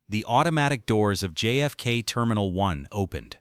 The automatic doors of JFK Terminal 1 opened.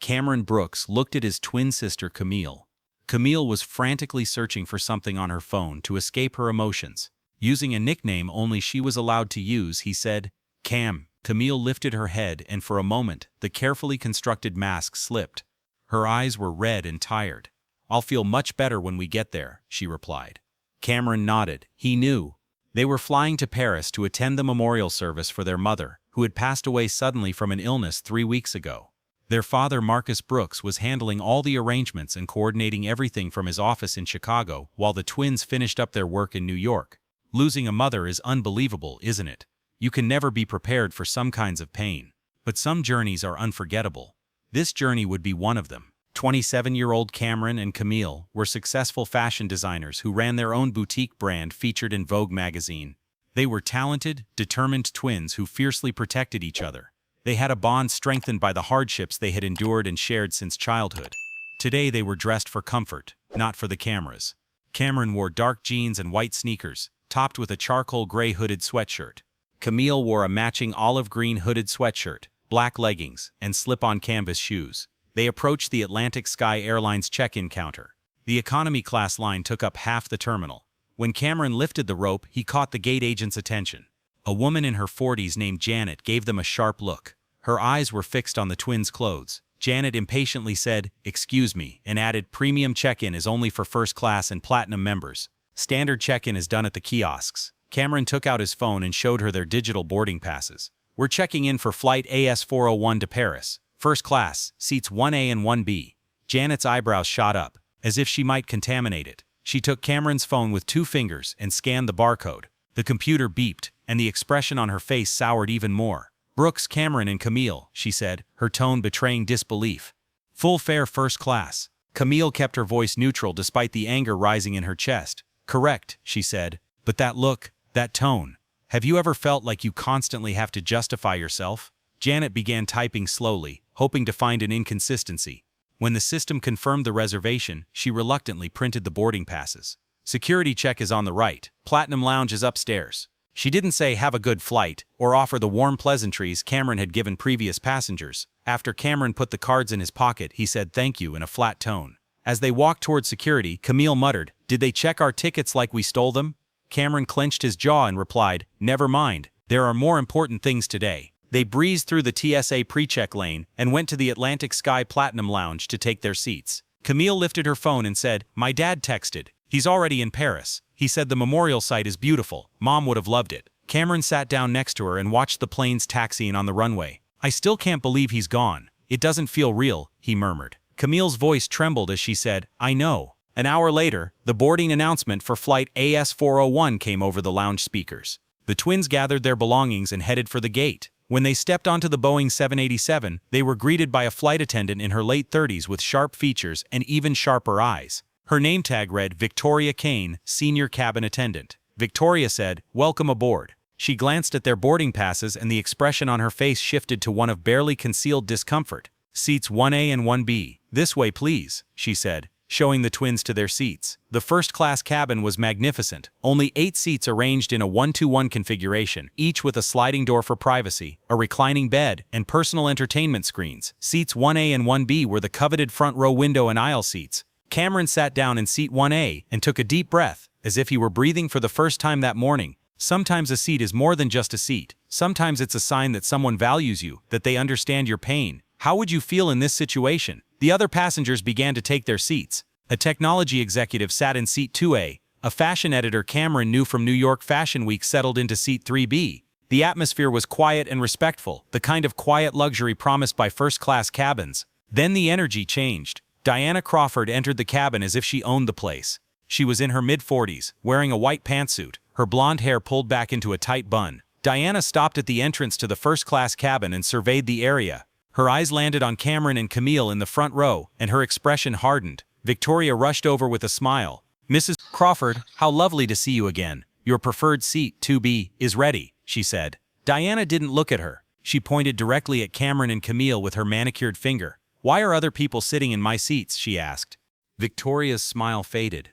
Cameron Brooks looked at his twin sister Camille. Camille was frantically searching for something on her phone to escape her emotions. Using a nickname only she was allowed to use, he said, "Cam." Camille lifted her head, and for a moment, the carefully constructed mask slipped. Her eyes were red and tired. "I'll feel much better when we get there," she replied. Cameron nodded. He knew. They were flying to Paris to attend the memorial service for their mother, who had passed away suddenly from an illness 3 weeks ago. Their father, Marcus Brooks, was handling all the arrangements and coordinating everything from his office in Chicago while the twins finished up their work in New York. Losing a mother is unbelievable, isn't it? You can never be prepared for some kinds of pain. But some journeys are unforgettable. This journey would be one of them. 27-year-old Cameron and Camille were successful fashion designers who ran their own boutique brand featured in Vogue magazine. They were talented, determined twins who fiercely protected each other. They had a bond strengthened by the hardships they had endured and shared since childhood. Today they were dressed for comfort, not for the cameras. Cameron wore dark jeans and white sneakers, topped with a charcoal gray hooded sweatshirt. Camille wore a matching olive green hooded sweatshirt, black leggings, and slip-on canvas shoes. They approached the Atlantic Sky Airlines check-in counter. The economy class line took up half the terminal. When Cameron lifted the rope, he caught the gate agent's attention. A woman in her 40s named Janet gave them a sharp look. Her eyes were fixed on the twins' clothes. Janet impatiently said, "Excuse me," and added, "Premium check-in is only for first class and platinum members. Standard check-in is done at the kiosks." Cameron took out his phone and showed her their digital boarding passes. "We're checking in for flight AS401 to Paris. First class, seats 1A and 1B. Janet's eyebrows shot up, as if she might contaminate it. She took Cameron's phone with 2 fingers and scanned the barcode. The computer beeped, and the expression on her face soured even more. "Brooks, Cameron, and Camille," she said, her tone betraying disbelief. "Full fare first class." Camille kept her voice neutral despite the anger rising in her chest. "Correct," she said, "but that look, that tone. Have you ever felt like you constantly have to justify yourself?" Janet began typing slowly, hoping to find an inconsistency. When the system confirmed the reservation, she reluctantly printed the boarding passes. "Security check is on the right. Platinum Lounge is upstairs." She didn't say "have a good flight" or offer the warm pleasantries Cameron had given previous passengers. After Cameron put the cards in his pocket, he said thank you in a flat tone. As they walked toward security, Camille muttered, "Did they check our tickets like we stole them?" Cameron clenched his jaw and replied, "Never mind. There are more important things today." They breezed through the TSA pre-check lane and went to the Atlantic Sky Platinum Lounge to take their seats. Camille lifted her phone and said, "My dad texted. He's already in Paris. He said the memorial site is beautiful. Mom would have loved it." Cameron sat down next to her and watched the planes taxiing on the runway. "I still can't believe he's gone. It doesn't feel real," he murmured. Camille's voice trembled as she said, "I know." An hour later, the boarding announcement for flight AS401 came over the lounge speakers. The twins gathered their belongings and headed for the gate. When they stepped onto the Boeing 787, they were greeted by a flight attendant in her late 30s with sharp features and even sharper eyes. Her name tag read Victoria Kane, Senior Cabin Attendant. Victoria said, "Welcome aboard." She glanced at their boarding passes and the expression on her face shifted to one of barely concealed discomfort. "Seats 1A and 1B. This way, please," she said, showing the twins to their seats. The first-class cabin was magnificent. Only 8 seats arranged in a 1-to-1 configuration, each with a sliding door for privacy, a reclining bed, and personal entertainment screens. Seats 1A and 1B were the coveted front-row window and aisle seats. Cameron sat down in seat 1A and took a deep breath, as if he were breathing for the first time that morning. Sometimes a seat is more than just a seat. Sometimes it's a sign that someone values you, that they understand your pain. How would you feel in this situation? The other passengers began to take their seats. A technology executive sat in seat 2A. A fashion editor Cameron knew from New York Fashion Week settled into seat 3B. The atmosphere was quiet and respectful, the kind of quiet luxury promised by first-class cabins. Then the energy changed. Diana Crawford entered the cabin as if she owned the place. She was in her mid-40s, wearing a white pantsuit, her blonde hair pulled back into a tight bun. Diana stopped at the entrance to the first-class cabin and surveyed the area. Her eyes landed on Cameron and Camille in the front row, and her expression hardened. Victoria rushed over with a smile. "Mrs. Crawford, how lovely to see you again. Your preferred seat, 2B, is ready," she said. Diana didn't look at her. She pointed directly at Cameron and Camille with her manicured finger. "Why are other people sitting in my seats?" she asked. Victoria's smile faded.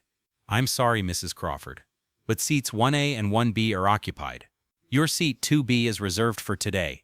"I'm sorry, Mrs. Crawford, but seats 1A and 1B are occupied. Your seat 2B is reserved for today."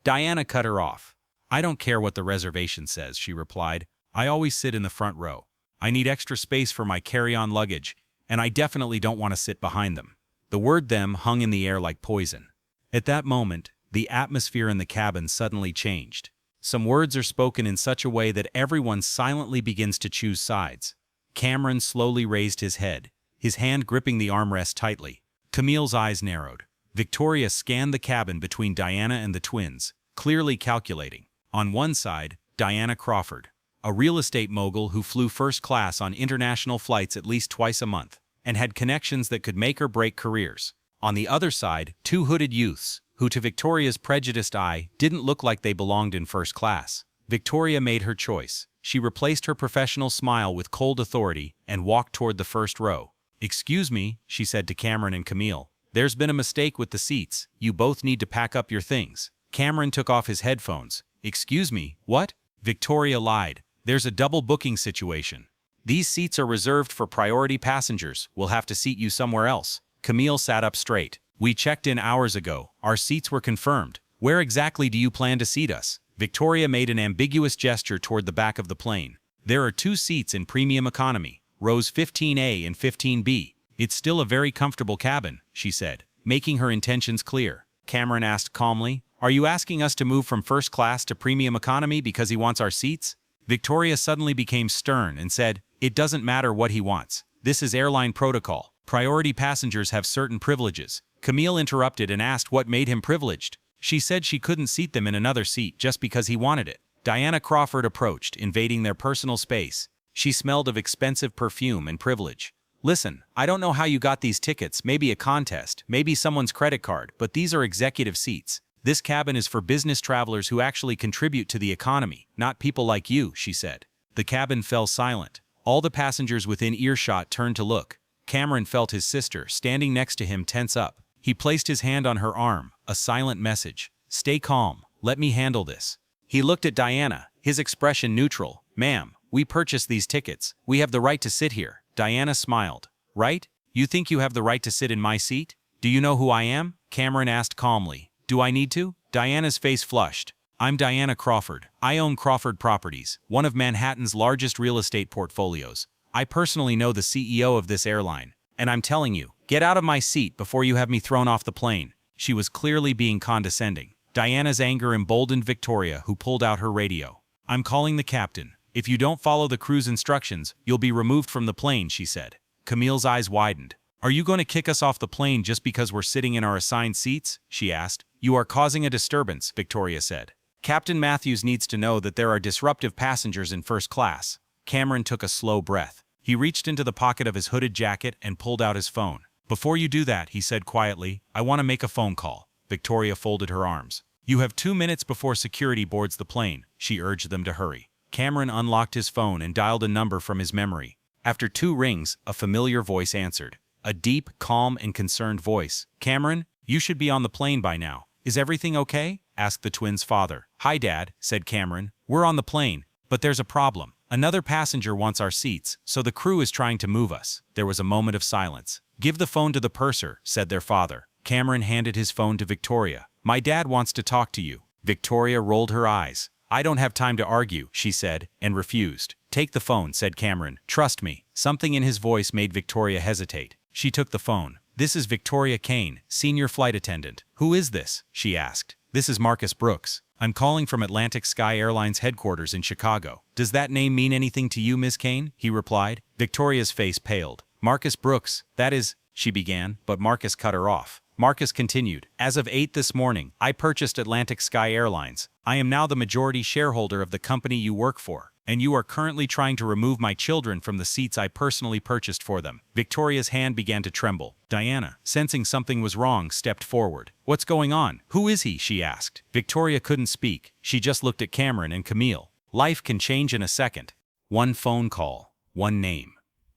Diana cut her off. I don't care what the reservation says, she replied. I always sit in the front row. I need extra space for my carry-on luggage, and I definitely don't want to sit behind them. The word "them" hung in the air like poison. At that moment, the atmosphere in the cabin suddenly changed. Some words are spoken in such a way that everyone silently begins to choose sides. Cameron slowly raised his head, his hand gripping the armrest tightly. Camille's eyes narrowed. Victoria scanned the cabin between Diana and the twins, clearly calculating. On one side, Diana Crawford, a real estate mogul who flew first class on international flights at least twice a month, and had connections that could make or break careers. On the other side, two hooded youths, who to Victoria's prejudiced eye didn't look like they belonged in first class. Victoria made her choice. She replaced her professional smile with cold authority and walked toward the first row. "Excuse me," she said to Cameron and Camille. "There's been a mistake with the seats. You both need to pack up your things." Cameron took off his headphones. "Excuse me, what?" Victoria lied. "There's a double booking situation. These seats are reserved for priority passengers. We'll have to seat you somewhere else." Camille sat up straight. "We checked in hours ago. Our seats were confirmed. Where exactly do you plan to seat us?" Victoria made an ambiguous gesture toward the back of the plane. "There are 2 seats in premium economy, rows 15A and 15B. It's still a very comfortable cabin," she said, making her intentions clear. Cameron asked calmly, "Are you asking us to move from first class to premium economy because he wants our seats?" Victoria suddenly became stern and said, "It doesn't matter what he wants. This is airline protocol. Priority passengers have certain privileges." Camille interrupted and asked what made him privileged. She said she couldn't seat them in another seat just because he wanted it. Diana Crawford approached, invading their personal space. She smelled of expensive perfume and privilege. "Listen, I don't know how you got these tickets, maybe a contest, maybe someone's credit card, but these are executive seats. This cabin is for business travelers who actually contribute to the economy, not people like you," she said. The cabin fell silent. All the passengers within earshot turned to look. Cameron felt his sister, standing next to him, tense up. He placed his hand on her arm, a silent message. "Stay calm, let me handle this." He looked at Diana, his expression neutral. "Ma'am, we purchased these tickets. We have the right to sit here." Diana smiled. "Right? You think you have the right to sit in my seat? Do you know who I am?" Cameron asked calmly. "Do I need to?" Diana's face flushed. "I'm Diana Crawford. I own Crawford Properties, one of Manhattan's largest real estate portfolios. I personally know the CEO of this airline. And I'm telling you, get out of my seat before you have me thrown off the plane." She was clearly being condescending. Diana's anger emboldened Victoria, who pulled out her radio. "I'm calling the captain. If you don't follow the crew's instructions, you'll be removed from the plane," she said. Camille's eyes widened. "Are you going to kick us off the plane just because we're sitting in our assigned seats?" she asked. "You are causing a disturbance," Victoria said. "Captain Matthews needs to know that there are disruptive passengers in first class." Cameron took a slow breath. He reached into the pocket of his hooded jacket and pulled out his phone. "Before you do that," he said quietly, "I want to make a phone call." Victoria folded her arms. "You have 2 minutes before security boards the plane," she urged them to hurry. Cameron unlocked his phone and dialed a number from his memory. After 2 rings, a familiar voice answered. A deep, calm, and concerned voice. "Cameron, you should be on the plane by now. Is everything okay?" asked the twins' father. "Hi, Dad," said Cameron. "We're on the plane, but there's a problem. Another passenger wants our seats, so the crew is trying to move us." There was a moment of silence. "Give the phone to the purser," said their father. Cameron handed his phone to Victoria. "My dad wants to talk to you." Victoria rolled her eyes. "I don't have time to argue," she said, and refused. "Take the phone," said Cameron. "Trust me." Something in his voice made Victoria hesitate. She took the phone. "This is Victoria Kane, senior flight attendant." "Who is this?" she asked. "This is Marcus Brooks. I'm calling from Atlantic Sky Airlines headquarters in Chicago." "Does that name mean anything to you, Miss Kane?" he replied. Victoria's face paled. "Marcus Brooks, that is," she began, but Marcus cut her off. Marcus continued, "As of 8 this morning, I purchased Atlantic Sky Airlines. I am now the majority shareholder of the company you work for, and you are currently trying to remove my children from the seats I personally purchased for them." Victoria's hand began to tremble. Diana, sensing something was wrong, stepped forward. "What's going on? Who is he?" she asked. Victoria couldn't speak. She just looked at Cameron and Camille. Life can change in a second. One phone call, one name,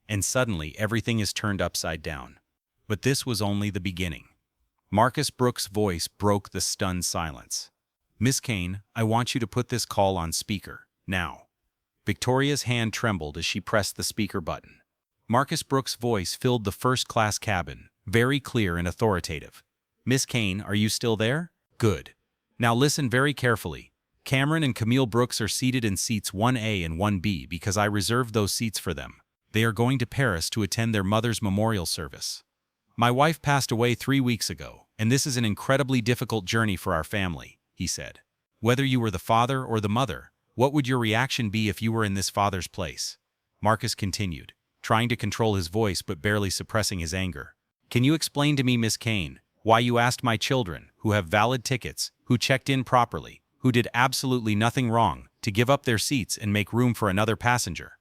and suddenly everything is turned upside down. But this was only the beginning. Marcus Brooks' voice broke the stunned silence. "Miss Kane, I want you to put this call on speaker, now." Victoria's hand trembled as she pressed the speaker button. Marcus Brooks' voice filled the first-class cabin, very clear and authoritative. "Miss Kane, are you still there? Good. Now listen very carefully. Cameron and Camille Brooks are seated in seats 1A and 1B because I reserved those seats for them. They are going to Paris to attend their mother's memorial service. My wife passed away 3 weeks ago, and this is an incredibly difficult journey for our family, he said. Whether you were the father or the mother, what would your reaction be if you were in this father's place? Marcus continued, trying to control his voice but barely suppressing his anger. Can you explain to me, Miss Kane, why you asked my children, who have valid tickets, who checked in properly, who did absolutely nothing wrong, to give up their seats and make room for another passenger?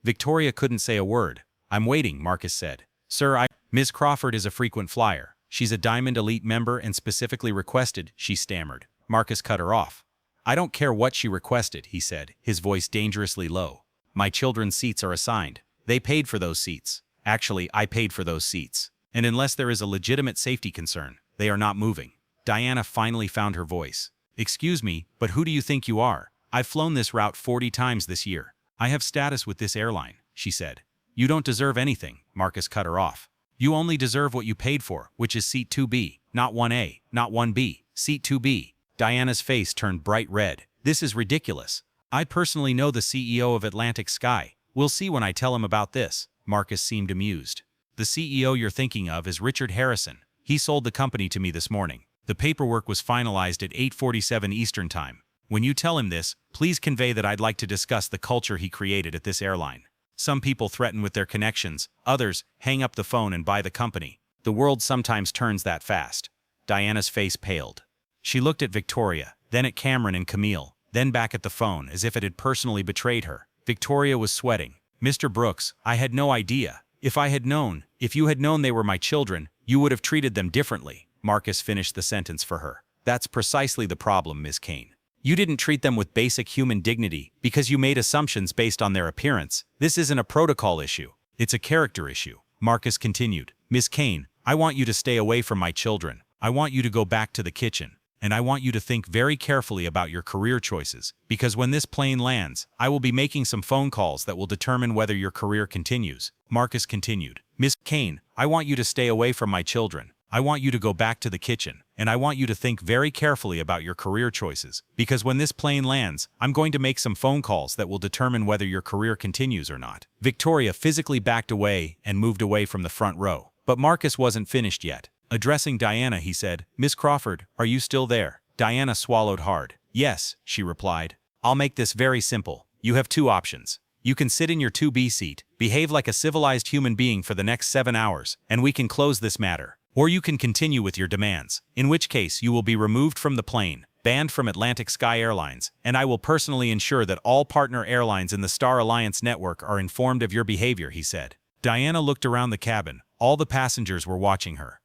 Victoria couldn't say a word. I'm waiting, Marcus said. Sir, Ms. Crawford is a frequent flyer. She's a Diamond Elite member and specifically requested, she stammered. Marcus cut her off. I don't care what she requested, he said, his voice dangerously low. My children's seats are assigned. They paid for those seats. Actually, I paid for those seats. And unless there is a legitimate safety concern, they are not moving. Diana finally found her voice. Excuse me, but who do you think you are? I've flown this route 40 times this year. I have status with this airline, she said. You don't deserve anything, Marcus cut her off. You only deserve what you paid for, which is seat 2B, not 1A, not 1B, seat 2B. Diana's face turned bright red. This is ridiculous. I personally know the CEO of Atlantic Sky. We'll see when I tell him about this. Marcus seemed amused. The CEO you're thinking of is Richard Harrison. He sold the company to me this morning. The paperwork was finalized at 8:47 Eastern Time. When you tell him this, please convey that I'd like to discuss the culture he created at this airline. Some people threaten with their connections, others hang up the phone and buy the company. The world sometimes turns that fast. Diana's face paled. She looked at Victoria, then at Cameron and Camille, then back at the phone as if it had personally betrayed her. Victoria was sweating. Mr. Brooks, I had no idea. If you had known they were my children, you would have treated them differently. Marcus finished the sentence for her. That's precisely the problem, Ms. Kane. You didn't treat them with basic human dignity because you made assumptions based on their appearance. This isn't a protocol issue. It's a character issue. Marcus continued. Ms. Kane, I want you to stay away from my children. I want you to go back to the kitchen. And I want you to think very carefully about your career choices, because when this plane lands, I will be making some phone calls that will determine whether your career continues. Marcus continued. Ms. Kane, I want you to stay away from my children. I want you to go back to the kitchen, and I want you to think very carefully about your career choices, because when this plane lands, I'm going to make some phone calls that will determine whether your career continues or not. Victoria physically backed away and moved away from the front row. But Marcus wasn't finished yet. Addressing Diana, he said, Miss Crawford, are you still there? Diana swallowed hard. Yes, she replied. I'll make this very simple. You have two options. You can sit in your 2B seat, behave like a civilized human being for the next 7 hours, and we can close this matter. Or you can continue with your demands, in which case you will be removed from the plane, banned from Atlantic Sky Airlines, and I will personally ensure that all partner airlines in the Star Alliance network are informed of your behavior, he said. Diana looked around the cabin. All the passengers were watching her.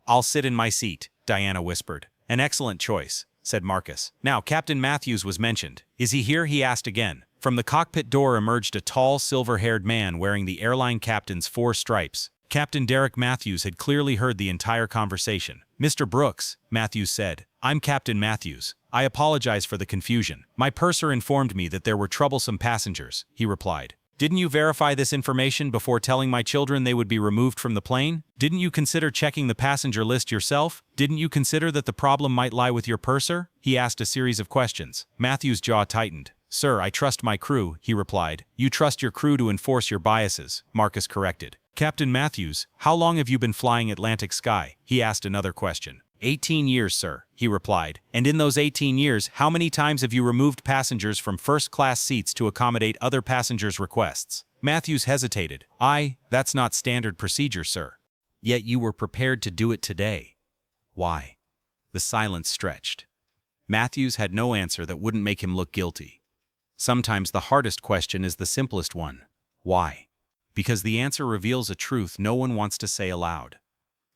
I'll sit in my seat, Diana whispered. An excellent choice, said Marcus. Now, Captain Matthews was mentioned. Is he here? He asked again. From the cockpit door emerged a tall, silver-haired man wearing the airline captain's 4 stripes. Captain Derek Matthews had clearly heard the entire conversation. Mr. Brooks, Matthews said, I'm Captain Matthews. I apologize for the confusion. My purser informed me that there were troublesome passengers, he replied. Didn't you verify this information before telling my children they would be removed from the plane? Didn't you consider checking the passenger list yourself? Didn't you consider that the problem might lie with your purser? He asked a series of questions. Matthews' jaw tightened. Sir, I trust my crew, he replied. You trust your crew to enforce your biases, Marcus corrected. Captain Matthews, how long have you been flying Atlantic Sky? He asked another question. 18 years, sir, he replied. And in those 18 years, how many times have you removed passengers from first-class seats to accommodate other passengers' requests? Matthews hesitated. That's not standard procedure, sir. Yet you were prepared to do it today. Why? The silence stretched. Matthews had no answer that wouldn't make him look guilty. Sometimes the hardest question is the simplest one. Why? Because the answer reveals a truth no one wants to say aloud.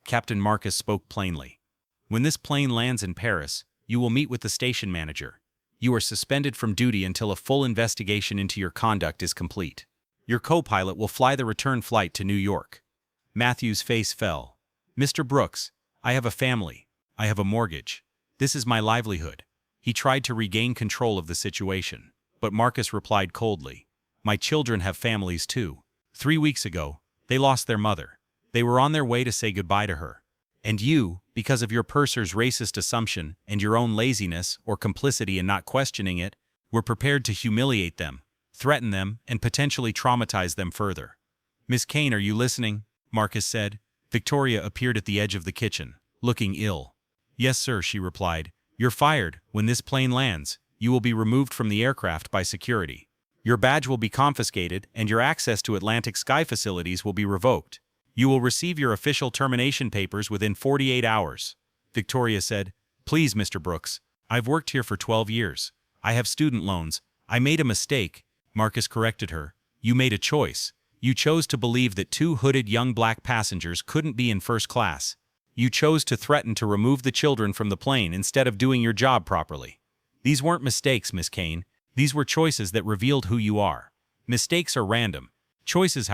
Captain Marcus spoke plainly. When this plane lands in Paris, you will meet with the station manager. You are suspended from duty until a full investigation into your conduct is complete. Your co-pilot will fly the return flight to New York. Matthew's face fell. Mr. Brooks, I have a family. I have a mortgage. This is my livelihood. He tried to regain control of the situation, but Marcus replied coldly. My children have families too. 3 weeks ago, they lost their mother. They were on their way to say goodbye to her. And you, because of your purser's racist assumption and your own laziness or complicity in not questioning it, were prepared to humiliate them, threaten them, and potentially traumatize them further. Miss Kane, are you listening? Marcus said. Victoria appeared at the edge of the kitchen, looking ill. Yes, sir, she replied. You're fired. When this plane lands, you will be removed from the aircraft by security. Your badge will be confiscated and your access to Atlantic Sky facilities will be revoked. You will receive your official termination papers within 48 hours. Victoria said, Please, Mr. Brooks. I've worked here for 12 years. I have student loans. I made a mistake. Marcus corrected her. You made a choice. You chose to believe that two hooded young black passengers couldn't be in first class. You chose to threaten to remove the children from the plane instead of doing your job properly. These weren't mistakes, Miss Kane. These were choices that revealed who you are. Mistakes are random. Choices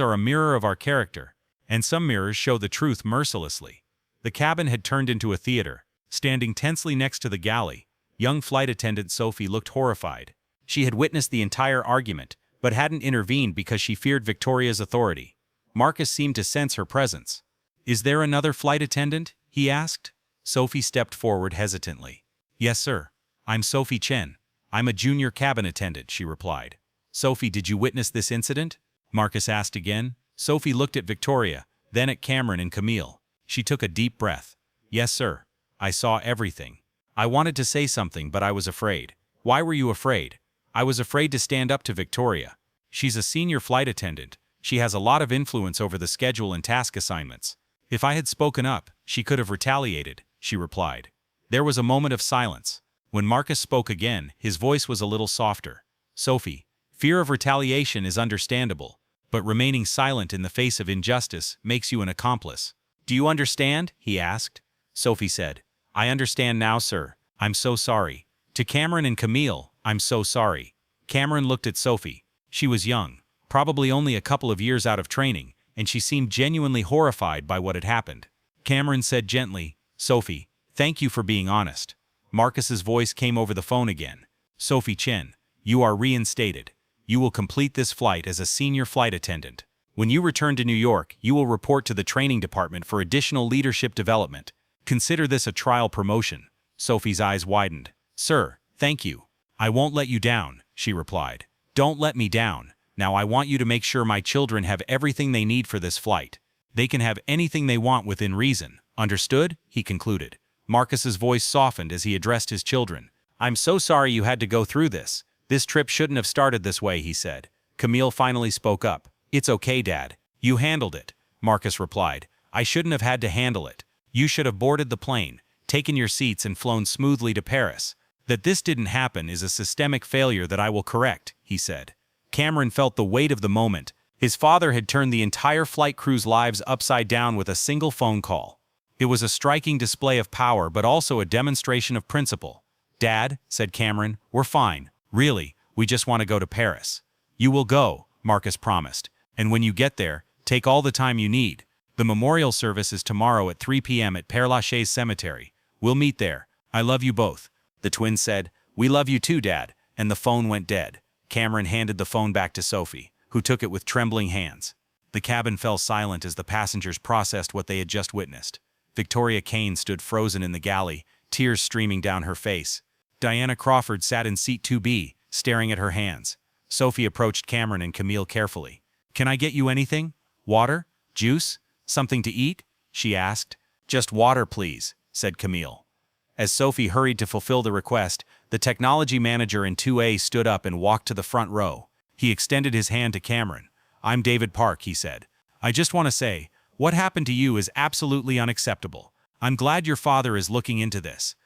are a mirror of our character, and some mirrors show the truth mercilessly. The cabin had turned into a theater. Standing tensely next to the galley, young flight attendant Sophie looked horrified. She had witnessed the entire argument, but hadn't intervened because she feared Victoria's authority. Marcus seemed to sense her presence. Is there another flight attendant? He asked. Sophie stepped forward hesitantly. Yes, sir. I'm Sophie Chen. I'm a junior cabin attendant, she replied. Sophie, did you witness this incident? Marcus asked again. Sophie looked at Victoria, then at Cameron and Camille. She took a deep breath. Yes, sir. I saw everything. I wanted to say something, but I was afraid. Why were you afraid? I was afraid to stand up to Victoria. She's a senior flight attendant. She has a lot of influence over the schedule and task assignments. If I had spoken up, she could have retaliated, she replied. There was a moment of silence. When Marcus spoke again, his voice was a little softer. Sophie, fear of retaliation is understandable, but remaining silent in the face of injustice makes you an accomplice. Do you understand? He asked. Sophie said, I understand now, sir. I'm so sorry. To Cameron and Camille, I'm so sorry. Cameron looked at Sophie. She was young, probably only a couple of years out of training, and she seemed genuinely horrified by what had happened. Cameron said gently, Sophie, thank you for being honest. Marcus's voice came over the phone again. Sophie Chen, you are reinstated. You will complete this flight as a senior flight attendant. When you return to New York, you will report to the training department for additional leadership development. Consider this a trial promotion. Sophie's eyes widened. Sir, thank you. I won't let you down, she replied. Don't let me down. Now I want you to make sure my children have everything they need for this flight. They can have anything they want within reason. Understood? He concluded. Marcus's voice softened as he addressed his children. I'm so sorry you had to go through this. This trip shouldn't have started this way, he said. Camille finally spoke up. It's okay, Dad. You handled it, Marcus replied. I shouldn't have had to handle it. You should have boarded the plane, taken your seats and flown smoothly to Paris. That this didn't happen is a systemic failure that I will correct, he said. Cameron felt the weight of the moment. His father had turned the entire flight crew's lives upside down with a single phone call. It was a striking display of power, but also a demonstration of principle. Dad, said Cameron, we're fine. Really, we just want to go to Paris. You will go, Marcus promised. And when you get there, take all the time you need. The memorial service is tomorrow at 3 p.m. at Père Lachaise Cemetery. We'll meet there. I love you both. The twins said, We love you too, Dad, and the phone went dead. Cameron handed the phone back to Sophie, who took it with trembling hands. The cabin fell silent as the passengers processed what they had just witnessed. Victoria Kane stood frozen in the galley, tears streaming down her face. Diana Crawford sat in seat 2B, staring at her hands. Sophie approached Cameron and Camille carefully. Can I get you anything? Water? Juice? Something to eat? She asked. Just water, please, said Camille. As Sophie hurried to fulfill the request, the technology manager in 2A stood up and walked to the front row. He extended his hand to Cameron. I'm David Park, he said. I just want to say, what happened to you is absolutely unacceptable. I'm glad your father is looking into this.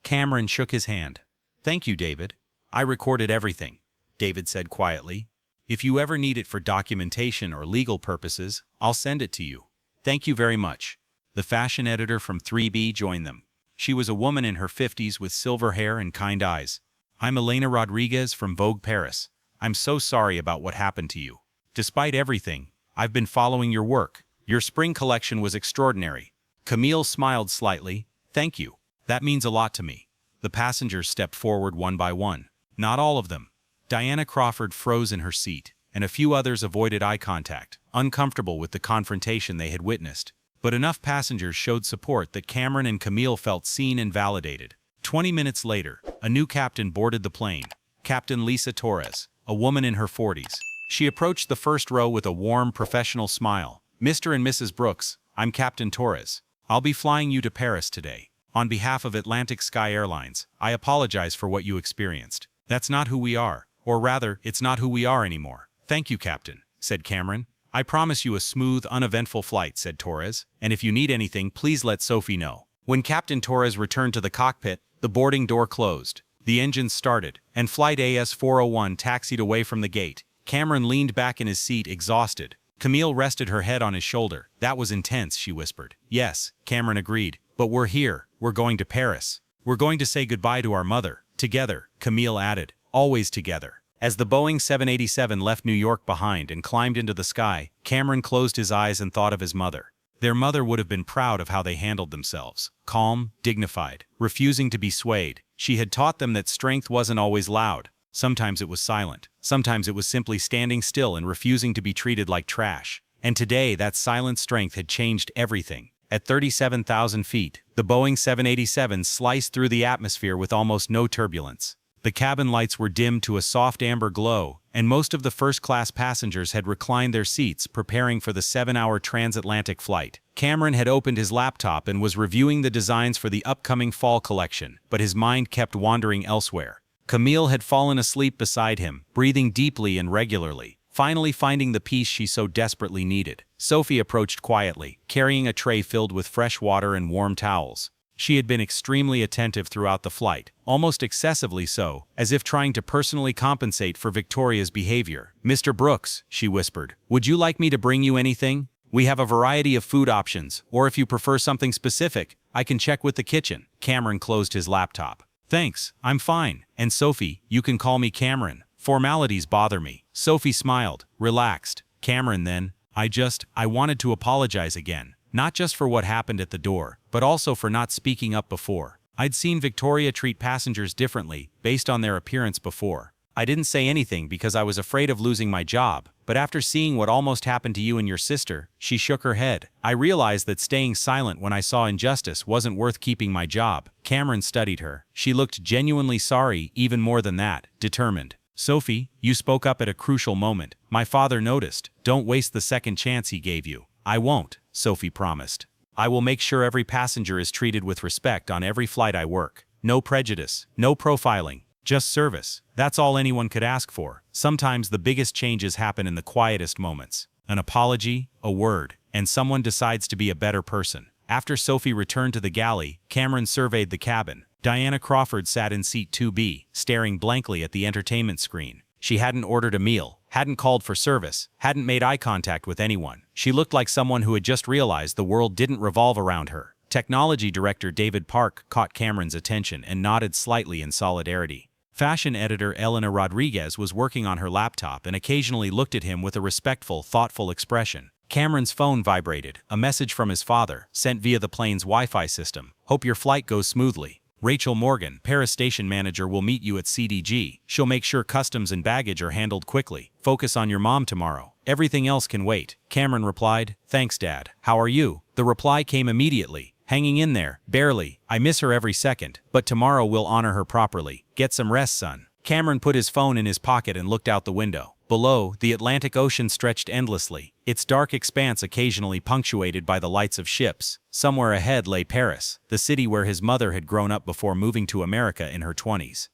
Cameron shook his hand. Thank you, David. I recorded everything, David said quietly. If you ever need it for documentation or legal purposes, I'll send it to you. Thank you very much. The fashion editor from 3B joined them. She was a woman in her 50s with silver hair and kind eyes. I'm Elena Rodriguez from Vogue Paris. I'm so sorry about what happened to you. Despite everything, I've been following your work. Your spring collection was extraordinary. Camille smiled slightly. Thank you. That means a lot to me. The passengers stepped forward one by one. Not all of them. Diana Crawford froze in her seat, and a few others avoided eye contact, uncomfortable with the confrontation they had witnessed. but enough passengers showed support that Cameron and Camille felt seen and validated. 20 minutes later, a new captain boarded the plane, Captain Lisa Torres, a woman in her 40s. She approached the first row with a warm, professional smile. "Mr. and Mrs. Brooks, I'm Captain Torres. I'll be flying you to Paris today. On behalf of Atlantic Sky Airlines, I apologize for what you experienced. That's not who we are, or rather, it's not who we are anymore." "Thank you, Captain," said Cameron. "I promise you a smooth, uneventful flight," said Torres, "and if you need anything, please let Sophie know." When Captain Torres returned to the cockpit, the boarding door closed. The engines started, and Flight AS-401 taxied away from the gate. Cameron leaned back in his seat, exhausted. Camille rested her head on his shoulder. "That was intense," she whispered. "Yes," Cameron agreed, "but we're here. We're going to Paris. We're going to say goodbye to our mother. Together," Camille added. "Always together." As the Boeing 787 left New York behind and climbed into the sky, Cameron closed his eyes and thought of his mother. Their mother would have been proud of how they handled themselves. Calm, dignified, refusing to be swayed. She had taught them that strength wasn't always loud. Sometimes it was silent. Sometimes it was simply standing still and refusing to be treated like trash. And today, that silent strength had changed everything. At 37,000 feet, the Boeing 787 sliced through the atmosphere with almost no turbulence. The cabin lights were dimmed to a soft amber glow, and most of the first-class passengers had reclined their seats, preparing for the 7-hour transatlantic flight. Cameron had opened his laptop and was reviewing the designs for the upcoming fall collection, but his mind kept wandering elsewhere. Camille had fallen asleep beside him, breathing deeply and regularly, finally finding the peace she so desperately needed. Sophie approached quietly, carrying a tray filled with fresh water and warm towels. She had been extremely attentive throughout the flight, almost excessively so, as if trying to personally compensate for Victoria's behavior. "Mr. Brooks," she whispered, "would you like me to bring you anything? We have a variety of food options, or if you prefer something specific, I can check with the kitchen." Cameron closed his laptop. "Thanks, I'm fine. And Sophie, you can call me Cameron. Formalities bother me." Sophie smiled, relaxed. "Cameron then, I wanted to apologize again. Not just for what happened at the door, but also for not speaking up before. I'd seen Victoria treat passengers differently, based on their appearance before. I didn't say anything because I was afraid of losing my job, but after seeing what almost happened to you and your sister," she shook her head. "I realized that staying silent when I saw injustice wasn't worth keeping my job." Cameron studied her. She looked genuinely sorry, even more than that, determined. "Sophie, you spoke up at a crucial moment. My father noticed. Don't waste the second chance he gave you." "I won't," Sophie promised. "I will make sure every passenger is treated with respect on every flight I work. No prejudice, no profiling, just service. That's all anyone could ask for." Sometimes the biggest changes happen in the quietest moments. An apology, a word, and someone decides to be a better person. After Sophie returned to the galley, Cameron surveyed the cabin. Diana Crawford sat in seat 2B, staring blankly at the entertainment screen. She hadn't ordered a meal, hadn't called for service, hadn't made eye contact with anyone. She looked like someone who had just realized the world didn't revolve around her. Technology director David Park caught Cameron's attention and nodded slightly in solidarity. Fashion editor Elena Rodriguez was working on her laptop and occasionally looked at him with a respectful, thoughtful expression. Cameron's phone vibrated, a message from his father, sent via the plane's Wi-Fi system. "Hope your flight goes smoothly. Rachel Morgan, Paris station manager, will meet you at CDG. She'll make sure customs and baggage are handled quickly. Focus on your mom tomorrow. Everything else can wait." Cameron replied, "Thanks, Dad. How are you?" The reply came immediately. "Hanging in there, barely. I miss her every second, but tomorrow we'll honor her properly. Get some rest, son." Cameron put his phone in his pocket and looked out the window. Below, the Atlantic Ocean stretched endlessly, its dark expanse occasionally punctuated by the lights of ships. Somewhere ahead lay Paris, the city where his mother had grown up before moving to America in her 20s.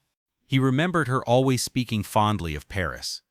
He remembered her always speaking fondly of Paris.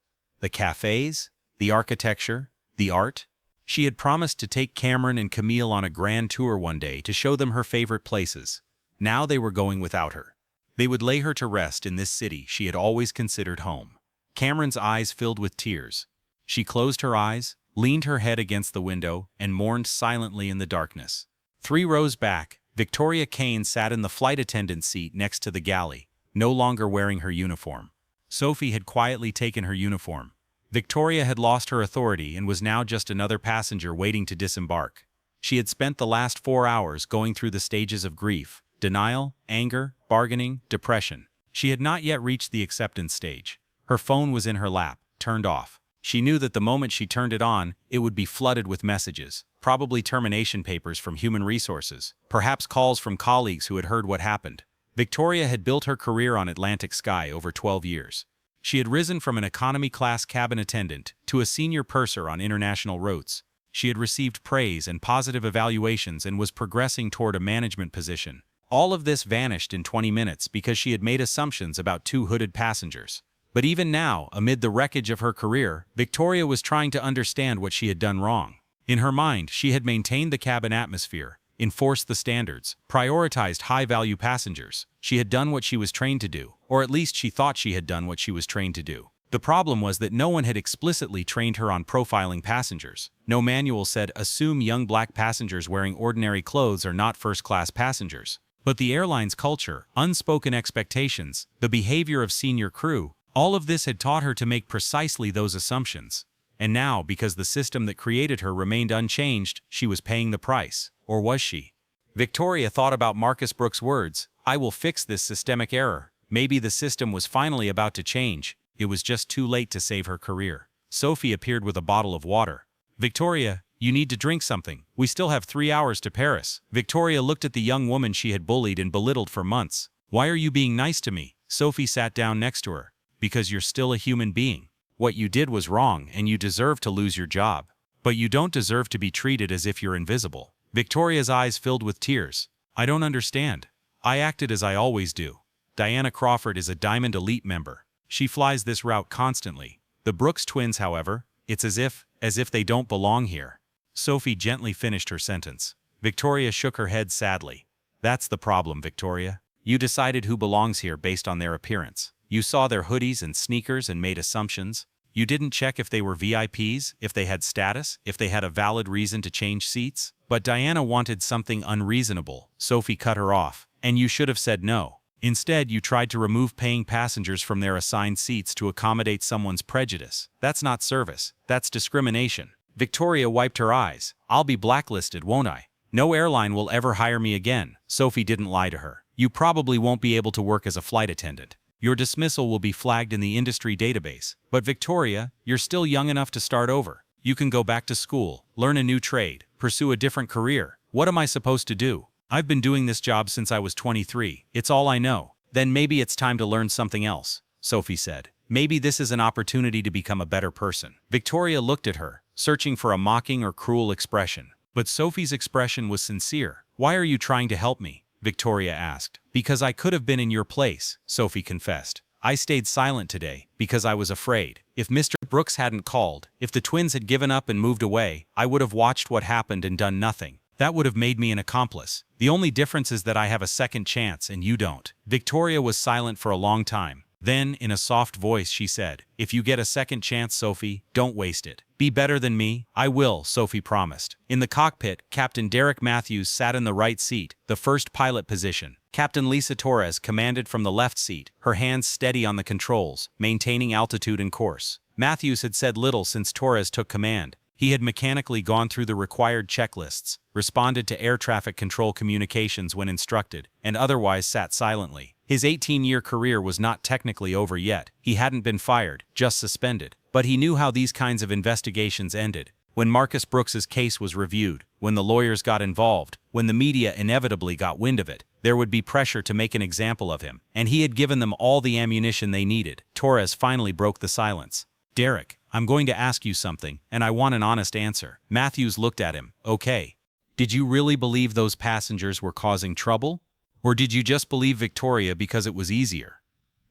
The cafes, the architecture, the art. She had promised to take Cameron and Camille on a grand tour one day to show them her favorite places. Now they were going without her. They would lay her to rest in this city she had always considered home. Cameron's eyes filled with tears. She closed her eyes, leaned her head against the window, and mourned silently in the darkness. 3 rows back, Victoria Kane sat in the flight attendant seat next to the galley, no longer wearing her uniform. Sophie had quietly taken her uniform. Victoria had lost her authority and was now just another passenger waiting to disembark. She had spent the last 4 hours going through the stages of grief, denial, anger, bargaining, depression. She had not yet reached the acceptance stage. Her phone was in her lap, turned off. She knew that the moment she turned it on, it would be flooded with messages, probably termination papers from human resources, perhaps calls from colleagues who had heard what happened. Victoria had built her career on Atlantic Sky over 12 years. She had risen from an economy-class cabin attendant to a senior purser on international routes. She had received praise and positive evaluations and was progressing toward a management position. All of this vanished in 20 minutes because she had made assumptions about two hooded passengers. But even now, amid the wreckage of her career, Victoria was trying to understand what she had done wrong. In her mind, she had maintained the cabin atmosphere, enforced the standards, prioritized high-value passengers. She had done what she was trained to do, or at least she thought she had done what she was trained to do. The problem was that no one had explicitly trained her on profiling passengers. No manual said, assume young black passengers wearing ordinary clothes are not first-class passengers. But the airline's culture, unspoken expectations, the behavior of senior crew, all of this had taught her to make precisely those assumptions. And now, because the system that created her remained unchanged, she was paying the price. Or was she? Victoria thought about Marcus Brooks' words, I will fix this systemic error. Maybe the system was finally about to change. It was just too late to save her career. Sophie appeared with a bottle of water. Victoria, you need to drink something. We still have 3 hours to Paris. Victoria looked at the young woman she had bullied and belittled for months. Why are you being nice to me? Sophie sat down next to her. Because you're still a human being. What you did was wrong and you deserve to lose your job. But you don't deserve to be treated as if you're invisible. Victoria's eyes filled with tears. I don't understand. I acted as I always do. Diana Crawford is a Diamond Elite member. She flies this route constantly. The Brooks twins, however, it's as if they don't belong here. Sophie gently finished her sentence. Victoria shook her head sadly. That's the problem, Victoria. You decided who belongs here based on their appearance. You saw their hoodies and sneakers and made assumptions. You didn't check if they were VIPs, if they had status, if they had a valid reason to change seats. But Diana wanted something unreasonable. Sophie cut her off. And you should have said no. Instead, you tried to remove paying passengers from their assigned seats to accommodate someone's prejudice. That's not service. That's discrimination. Victoria wiped her eyes. I'll be blacklisted, won't I? No airline will ever hire me again. Sophie didn't lie to her. You probably won't be able to work as a flight attendant. Your dismissal will be flagged in the industry database. But Victoria, you're still young enough to start over. You can go back to school, learn a new trade, pursue a different career. What am I supposed to do? I've been doing this job since I was 23. It's all I know. Then maybe it's time to learn something else, Sophie said. Maybe this is an opportunity to become a better person. Victoria looked at her, searching for a mocking or cruel expression. But Sophie's expression was sincere. Why are you trying to help me? Victoria asked. Because I could have been in your place, Sophie confessed. I stayed silent today because I was afraid. If Mr. Brooks hadn't called, if the twins had given up and moved away, I would have watched what happened and done nothing. That would have made me an accomplice. The only difference is that I have a second chance and you don't. Victoria was silent for a long time. Then, in a soft voice, she said, if you get a second chance, Sophie, don't waste it. Be better than me. I will, Sophie promised. In the cockpit, Captain Derek Matthews sat in the right seat, the first pilot position. Captain Lisa Torres commanded from the left seat, her hands steady on the controls, maintaining altitude and course. Matthews had said little since Torres took command. He had mechanically gone through the required checklists, responded to air traffic control communications when instructed, and otherwise sat silently. His 18-year career was not technically over yet. He hadn't been fired, just suspended. But he knew how these kinds of investigations ended. When Marcus Brooks's case was reviewed, when the lawyers got involved, when the media inevitably got wind of it, there would be pressure to make an example of him, and he had given them all the ammunition they needed. Torres finally broke the silence. Derek, I'm going to ask you something, and I want an honest answer. Matthews looked at him. Okay. Did you really believe those passengers were causing trouble? Or did you just believe Victoria because it was easier?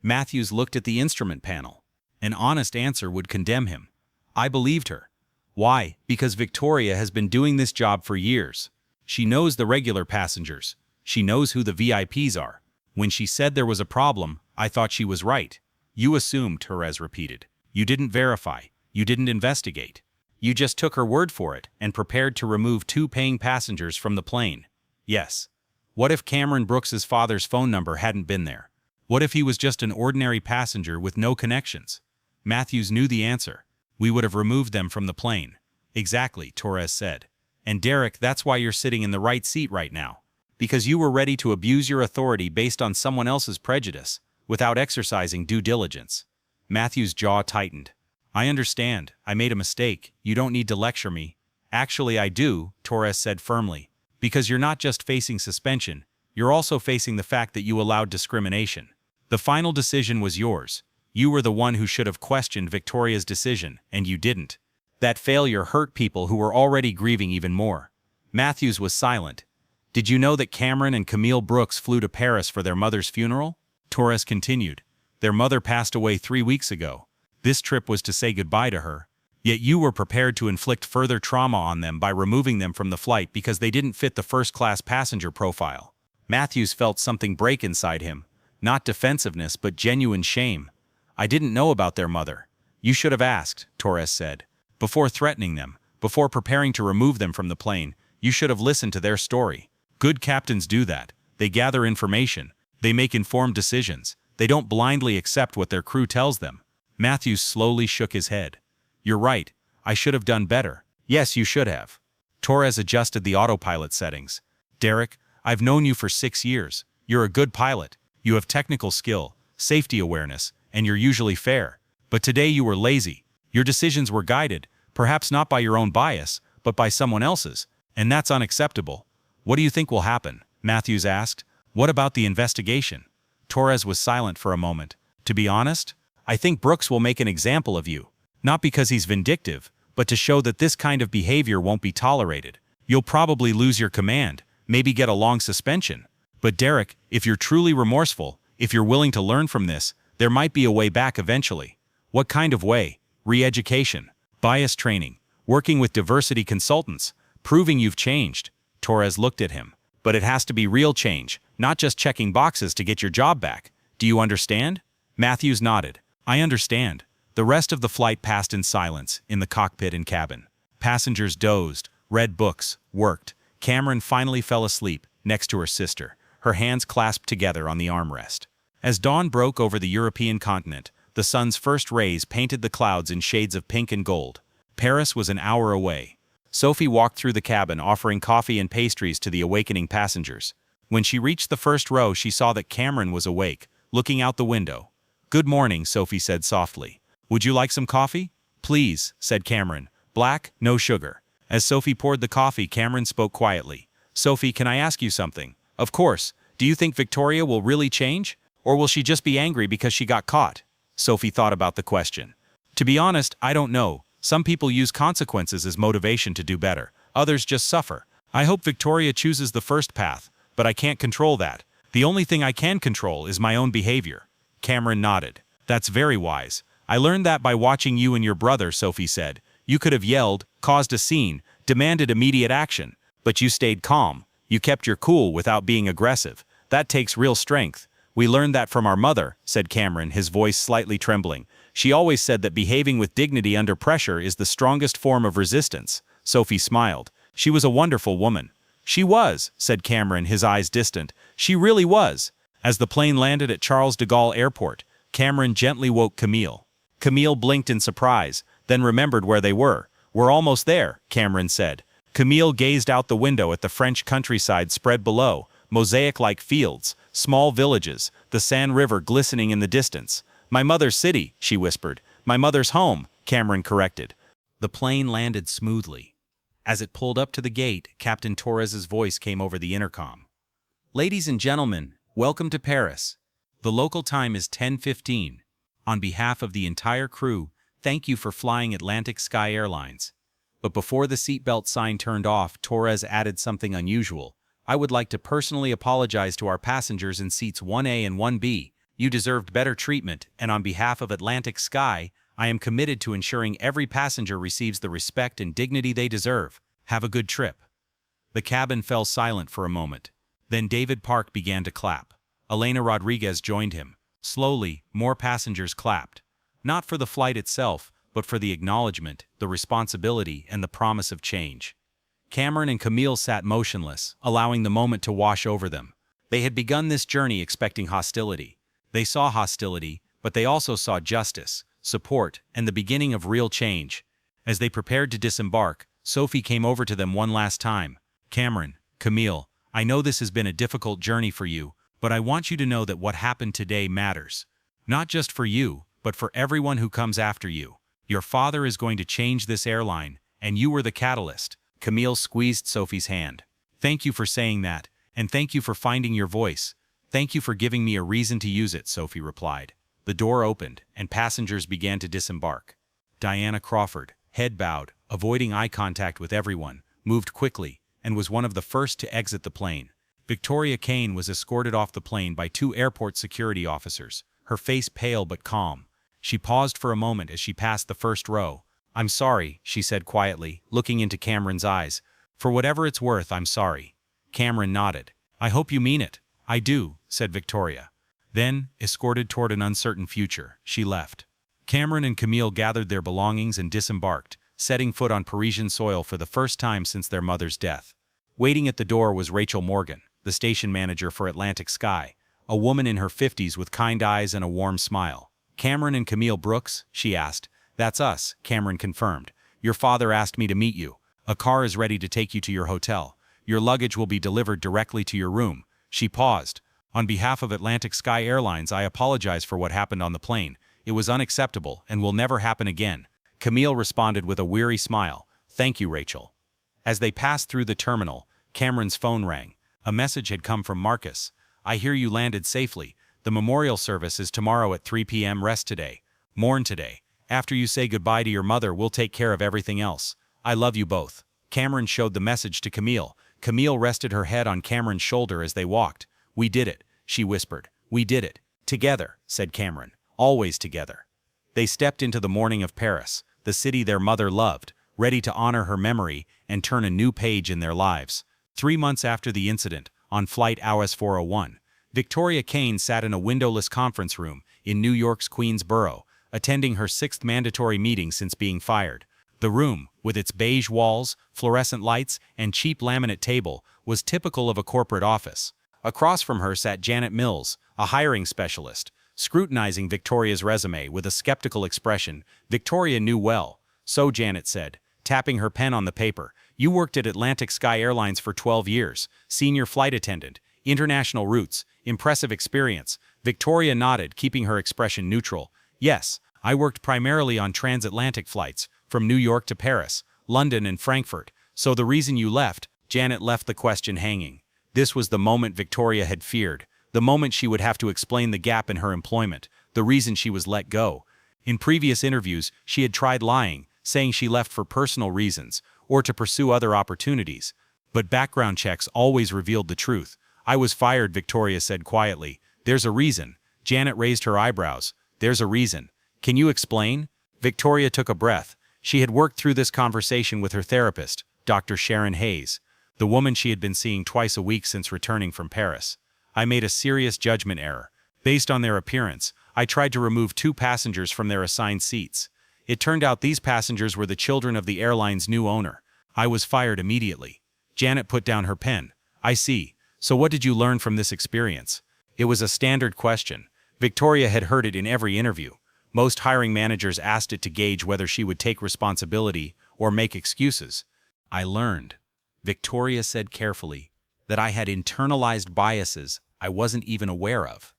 Matthews looked at the instrument panel. An honest answer would condemn him. I believed her. Why? Because Victoria has been doing this job for years. She knows the regular passengers. She knows who the VIPs are. When she said there was a problem, I thought she was right. You assumed, Torres repeated. You didn't verify. You didn't investigate. You just took her word for it and prepared to remove 2 paying passengers from the plane. Yes. What if Cameron Brooks's father's phone number hadn't been there? What if he was just an ordinary passenger with no connections? Matthews knew the answer. We would have removed them from the plane. Exactly, Torres said. And Derek, that's why you're sitting in the right seat right now. Because you were ready to abuse your authority based on someone else's prejudice, without exercising due diligence. Matthews' jaw tightened. I understand. I made a mistake. You don't need to lecture me. Actually, I do, Torres said firmly. Because you're not just facing suspension, you're also facing the fact that you allowed discrimination. The final decision was yours. You were the one who should have questioned Victoria's decision, and you didn't. That failure hurt people who were already grieving even more. Matthews was silent. Did you know that Cameron and Camille Brooks flew to Paris for their mother's funeral? Torres continued. Their mother passed away 3 weeks ago. This trip was to say goodbye to her. Yet you were prepared to inflict further trauma on them by removing them from the flight because they didn't fit the first-class passenger profile. Matthews felt something break inside him. Not defensiveness, but genuine shame. I didn't know about their mother. You should have asked, Torres said. Before threatening them, before preparing to remove them from the plane, you should have listened to their story. Good captains do that. They gather information. They make informed decisions. They don't blindly accept what their crew tells them. Matthews slowly shook his head. You're right. I should have done better. Yes, you should have. Torres adjusted the autopilot settings. Derek, I've known you for 6 years. You're a good pilot. You have technical skill, safety awareness, and you're usually fair. But today you were lazy. Your decisions were guided, perhaps not by your own bias, but by someone else's, and that's unacceptable. What do you think will happen? Matthews asked. What about the investigation? Torres was silent for a moment. To be honest, I think Brooks will make an example of you. Not because he's vindictive, but to show that this kind of behavior won't be tolerated. You'll probably lose your command, maybe get a long suspension. But Derek, if you're truly remorseful, if you're willing to learn from this, there might be a way back eventually. What kind of way? Re-education, bias training, working with diversity consultants, proving you've changed. Torres looked at him. But it has to be real change, not just checking boxes to get your job back. Do you understand? Matthews nodded. I understand. The rest of the flight passed in silence, in the cockpit and cabin. Passengers dozed, read books, worked. Cameron finally fell asleep, next to her sister, her hands clasped together on the armrest. As dawn broke over the European continent, the sun's first rays painted the clouds in shades of pink and gold. Paris was an hour away. Sophie walked through the cabin offering coffee and pastries to the awakening passengers. When she reached the first row, she saw that Cameron was awake, looking out the window. Good morning, Sophie said softly. Would you like some coffee? Please, said Cameron. Black, no sugar. As Sophie poured the coffee, Cameron spoke quietly. Sophie, can I ask you something? Of course. Do you think Victoria will really change? Or will she just be angry because she got caught? Sophie thought about the question. To be honest, I don't know. Some people use consequences as motivation to do better. Others just suffer. I hope Victoria chooses the first path, but I can't control that. The only thing I can control is my own behavior. Cameron nodded. That's very wise. I learned that by watching you and your brother, Sophie said. You could have yelled, caused a scene, demanded immediate action, but you stayed calm. You kept your cool without being aggressive. That takes real strength. We learned that from our mother, said Cameron, his voice slightly trembling. She always said that behaving with dignity under pressure is the strongest form of resistance. Sophie smiled. She was a wonderful woman. She was, said Cameron, his eyes distant. She really was. As the plane landed at Charles de Gaulle Airport, Cameron gently woke Camille. Camille blinked in surprise, then remembered where they were. We're almost there, Cameron said. Camille gazed out the window at the French countryside spread below, mosaic-like fields, small villages, the Seine River glistening in the distance. My mother's city, she whispered. My mother's home, Cameron corrected. The plane landed smoothly. As it pulled up to the gate, Captain Torres's voice came over the intercom. Ladies and gentlemen, welcome to Paris. The local time is 10:15. On behalf of the entire crew, thank you for flying Atlantic Sky Airlines. But before the seatbelt sign turned off, Torres added something unusual. I would like to personally apologize to our passengers in seats 1A and 1B. You deserved better treatment, and on behalf of Atlantic Sky, I am committed to ensuring every passenger receives the respect and dignity they deserve. Have a good trip. The cabin fell silent for a moment. Then David Park began to clap. Elena Rodriguez joined him. Slowly, more passengers clapped. Not for the flight itself, but for the acknowledgement, the responsibility, and the promise of change. Cameron and Camille sat motionless, allowing the moment to wash over them. They had begun this journey expecting hostility. They saw hostility, but they also saw justice, support, and the beginning of real change. As they prepared to disembark, Sophie came over to them one last time. Cameron, Camille, I know this has been a difficult journey for you, but I want you to know that what happened today matters. Not just for you, but for everyone who comes after you. Your father is going to change this airline, and you were the catalyst. Camille squeezed Sophie's hand. Thank you for saying that, and thank you for finding your voice. Thank you for giving me a reason to use it, Sophie replied. The door opened, and passengers began to disembark. Diana Crawford, head bowed, avoiding eye contact with everyone, moved quickly, and was one of the first to exit the plane. Victoria Kane was escorted off the plane by 2 airport security officers, her face pale but calm. She paused for a moment as she passed the first row. I'm sorry, she said quietly, looking into Cameron's eyes. For whatever it's worth, I'm sorry. Cameron nodded. I hope you mean it. I do, said Victoria. Then, escorted toward an uncertain future, she left. Cameron and Camille gathered their belongings and disembarked, setting foot on Parisian soil for the first time since their mother's death. Waiting at the door was Rachel Morgan, the station manager for Atlantic Sky, a woman in her 50s with kind eyes and a warm smile. Cameron and Camille Brooks? She asked. That's us, Cameron confirmed. Your father asked me to meet you. A car is ready to take you to your hotel. Your luggage will be delivered directly to your room. She paused. On behalf of Atlantic Sky Airlines, I apologize for what happened on the plane. It was unacceptable and will never happen again. Camille responded with a weary smile. Thank you, Rachel. As they passed through the terminal, Cameron's phone rang. A message had come from Marcus. I hear you landed safely. The memorial service is tomorrow at 3 p.m. Rest today. Mourn today. After you say goodbye to your mother, we'll take care of everything else. I love you both. Cameron showed the message to Camille. Camille rested her head on Cameron's shoulder as they walked. We did it, she whispered. We did it. Together, said Cameron. Always together. They stepped into the morning of Paris, the city their mother loved, ready to honor her memory and turn a new page in their lives. 3 months after the incident, on flight AOS 401, Victoria Kane sat in a windowless conference room in New York's Queensboro, attending her 6th mandatory meeting since being fired. The room, with its beige walls, fluorescent lights, and cheap laminate table, was typical of a corporate office. Across from her sat Janet Mills, a hiring specialist, scrutinizing Victoria's resume with a skeptical expression Victoria knew well. So Janet said, tapping her pen on the paper, you worked at Atlantic Sky Airlines for 12 years, senior flight attendant, international routes, impressive experience. Victoria nodded, keeping her expression neutral. Yes, I worked primarily on transatlantic flights, from New York to Paris, London and Frankfurt. So the reason you left? Janet left the question hanging. This was the moment Victoria had feared, the moment she would have to explain the gap in her employment, the reason she was let go. In previous interviews, she had tried lying, saying she left for personal reasons, or to pursue other opportunities. But background checks always revealed the truth. I was fired, Victoria said quietly. There's a reason. Janet raised her eyebrows. There's a reason. Can you explain? Victoria took a breath. She had worked through this conversation with her therapist, Dr. Sharon Hayes, the woman she had been seeing twice a week since returning from Paris. I made a serious judgment error. Based on their appearance, I tried to remove 2 passengers from their assigned seats. It turned out these passengers were the children of the airline's new owner. I was fired immediately. Janet put down her pen. I see. So what did you learn from this experience? It was a standard question. Victoria had heard it in every interview. Most hiring managers asked it to gauge whether she would take responsibility or make excuses. I learned, Victoria said carefully, that I had internalized biases I wasn't even aware of.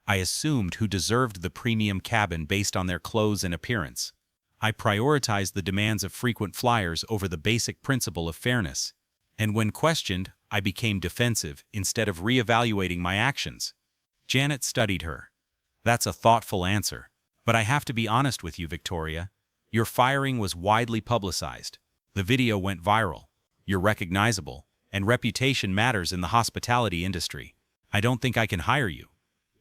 I assumed who deserved the premium cabin based on their clothes and appearance. I prioritized the demands of frequent flyers over the basic principle of fairness. And when questioned, I became defensive instead of reevaluating my actions. Janet studied her. That's a thoughtful answer. But I have to be honest with you, Victoria. Your firing was widely publicized. The video went viral. You're recognizable, and reputation matters in the hospitality industry. I don't think I can hire you.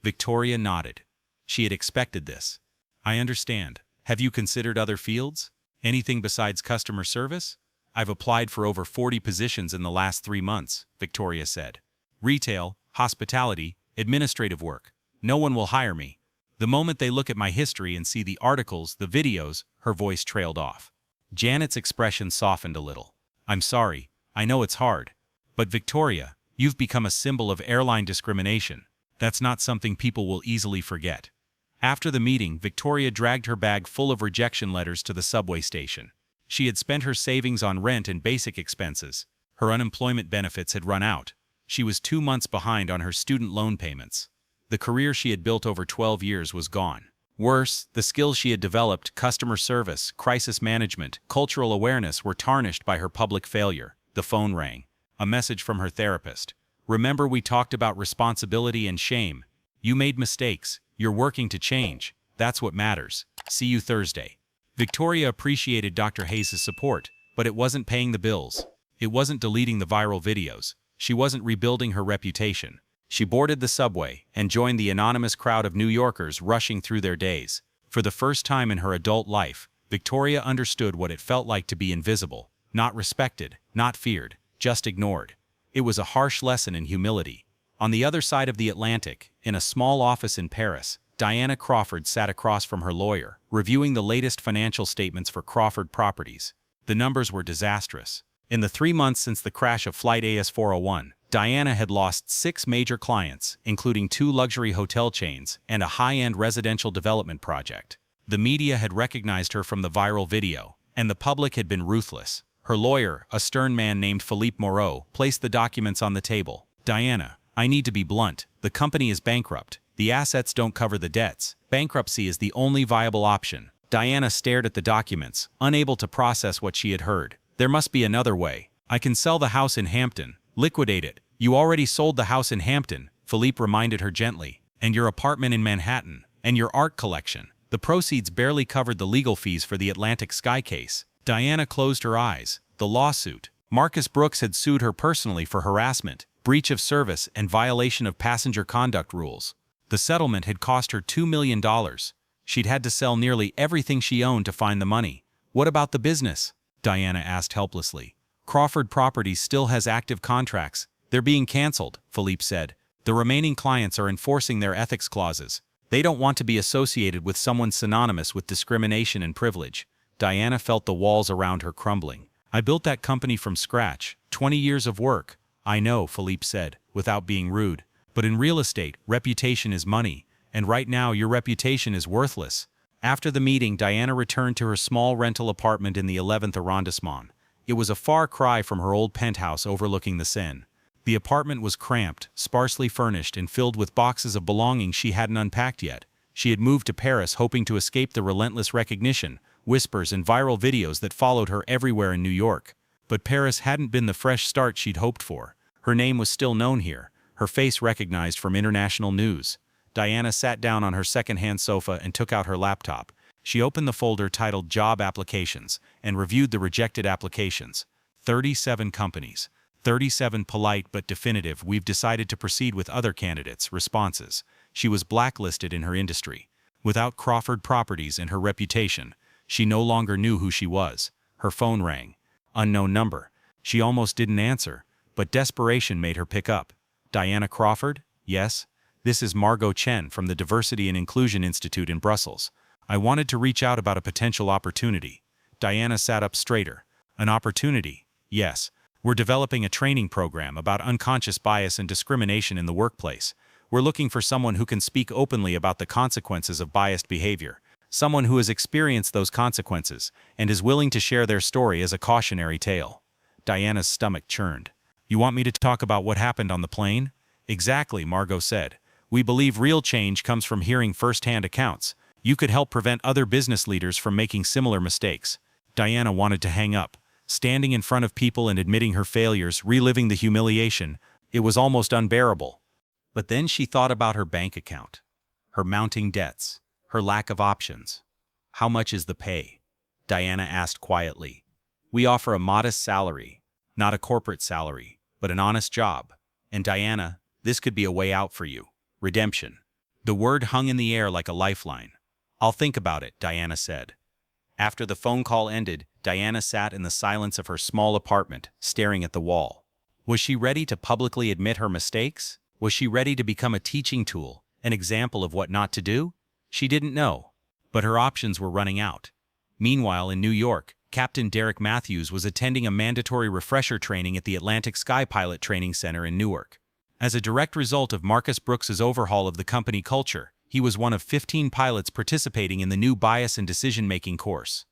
Victoria nodded. She had expected this. I understand. Have you considered other fields? Anything besides customer service? I've applied for over 40 positions in the last 3 months, Victoria said. Retail, hospitality, administrative work. No one will hire me. The moment they look at my history and see the articles, the videos, her voice trailed off. Janet's expression softened a little. I'm sorry. I know it's hard. But Victoria, you've become a symbol of airline discrimination. That's not something people will easily forget. After the meeting, Victoria dragged her bag full of rejection letters to the subway station. She had spent her savings on rent and basic expenses. Her unemployment benefits had run out. She was 2 months behind on her student loan payments. The career she had built over 12 years was gone. Worse, the skills she had developed, customer service, crisis management, cultural awareness, were tarnished by her public failure. The phone rang. A message from her therapist. "Remember we talked about responsibility and shame? You made mistakes. You're working to change. That's what matters. See you Thursday." Victoria appreciated Dr. Hayes' support, but it wasn't paying the bills. It wasn't deleting the viral videos. She wasn't rebuilding her reputation. She boarded the subway and joined the anonymous crowd of New Yorkers rushing through their days. For the first time in her adult life, Victoria understood what it felt like to be invisible, not respected, not feared, just ignored. It was a harsh lesson in humility. On the other side of the Atlantic, in a small office in Paris, Diana Crawford sat across from her lawyer, reviewing the latest financial statements for Crawford Properties. The numbers were disastrous. In the 3 months since the crash of Flight AS401, Diana had lost 6 major clients, including 2 luxury hotel chains and a high-end residential development project. The media had recognized her from the viral video, and the public had been ruthless. Her lawyer, a stern man named Philippe Moreau, placed the documents on the table. "Diana, I need to be blunt. The company is bankrupt. The assets don't cover the debts. Bankruptcy is the only viable option." Diana stared at the documents, unable to process what she had heard. "There must be another way. I can sell the house in Hampton. Liquidate it." "You already sold the house in Hampton," Philippe reminded her gently, "and your apartment in Manhattan, and your art collection. The proceeds barely covered the legal fees for the Atlantic Sky case." Diana closed her eyes. The lawsuit. Marcus Brooks had sued her personally for harassment, breach of service, and violation of passenger conduct rules. The settlement had cost her $2 million. She'd had to sell nearly everything she owned to find the money. "What about the business?" Diana asked helplessly. "Crawford Properties still has active contracts. They're being canceled," Philippe said. "The remaining clients are enforcing their ethics clauses. They don't want to be associated with someone synonymous with discrimination and privilege." Diana felt the walls around her crumbling. "I built that company from scratch, 20 years of work." "I know," Philippe said, without being rude. "But in real estate, reputation is money, and right now your reputation is worthless." After the meeting, Diana returned to her small rental apartment in the 11th arrondissement. It was a far cry from her old penthouse overlooking the Seine. The apartment was cramped, sparsely furnished, and filled with boxes of belongings she hadn't unpacked yet. She had moved to Paris hoping to escape the relentless recognition, whispers, and viral videos that followed her everywhere in New York. But Paris hadn't been the fresh start she'd hoped for. Her name was still known here, her face recognized from international news. Diana sat down on her second-hand sofa and took out her laptop. She opened the folder titled Job Applications and reviewed the rejected applications. 37 companies. 37 polite but definitive "we've decided to proceed with other candidates" responses. She was blacklisted in her industry. Without Crawford Properties and her reputation, she no longer knew who she was. Her phone rang. Unknown number. She almost didn't answer, but desperation made her pick up. "Diana Crawford? Yes. This is Margot Chen from the Diversity and Inclusion Institute in Brussels. I wanted to reach out about a potential opportunity." Diana sat up straighter. "An opportunity? Yes. We're developing a training program about unconscious bias and discrimination in the workplace. We're looking for someone who can speak openly about the consequences of biased behavior, someone who has experienced those consequences and is willing to share their story as a cautionary tale." Diana's stomach churned. "You want me to talk about what happened on the plane?" "Exactly," Margot said. "We believe real change comes from hearing first-hand accounts. You could help prevent other business leaders from making similar mistakes." Diana wanted to hang up. Standing in front of people and admitting her failures, reliving the humiliation, it was almost unbearable. But then she thought about her bank account, her mounting debts, her lack of options. "How much is the pay?" Diana asked quietly. "We offer a modest salary, not a corporate salary, but an honest job. And Diana, this could be a way out for you. Redemption." The word hung in the air like a lifeline. "I'll think about it," Diana said. After the phone call ended, Diana sat in the silence of her small apartment, staring at the wall. Was she ready to publicly admit her mistakes? Was she ready to become a teaching tool, an example of what not to do? She didn't know, but her options were running out. Meanwhile, in New York, Captain Derek Matthews was attending a mandatory refresher training at the Atlantic Sky Pilot Training Center in Newark. As a direct result of Marcus Brooks's overhaul of the company culture, he was one of 15 pilots participating in the new Bias and Decision-Making course.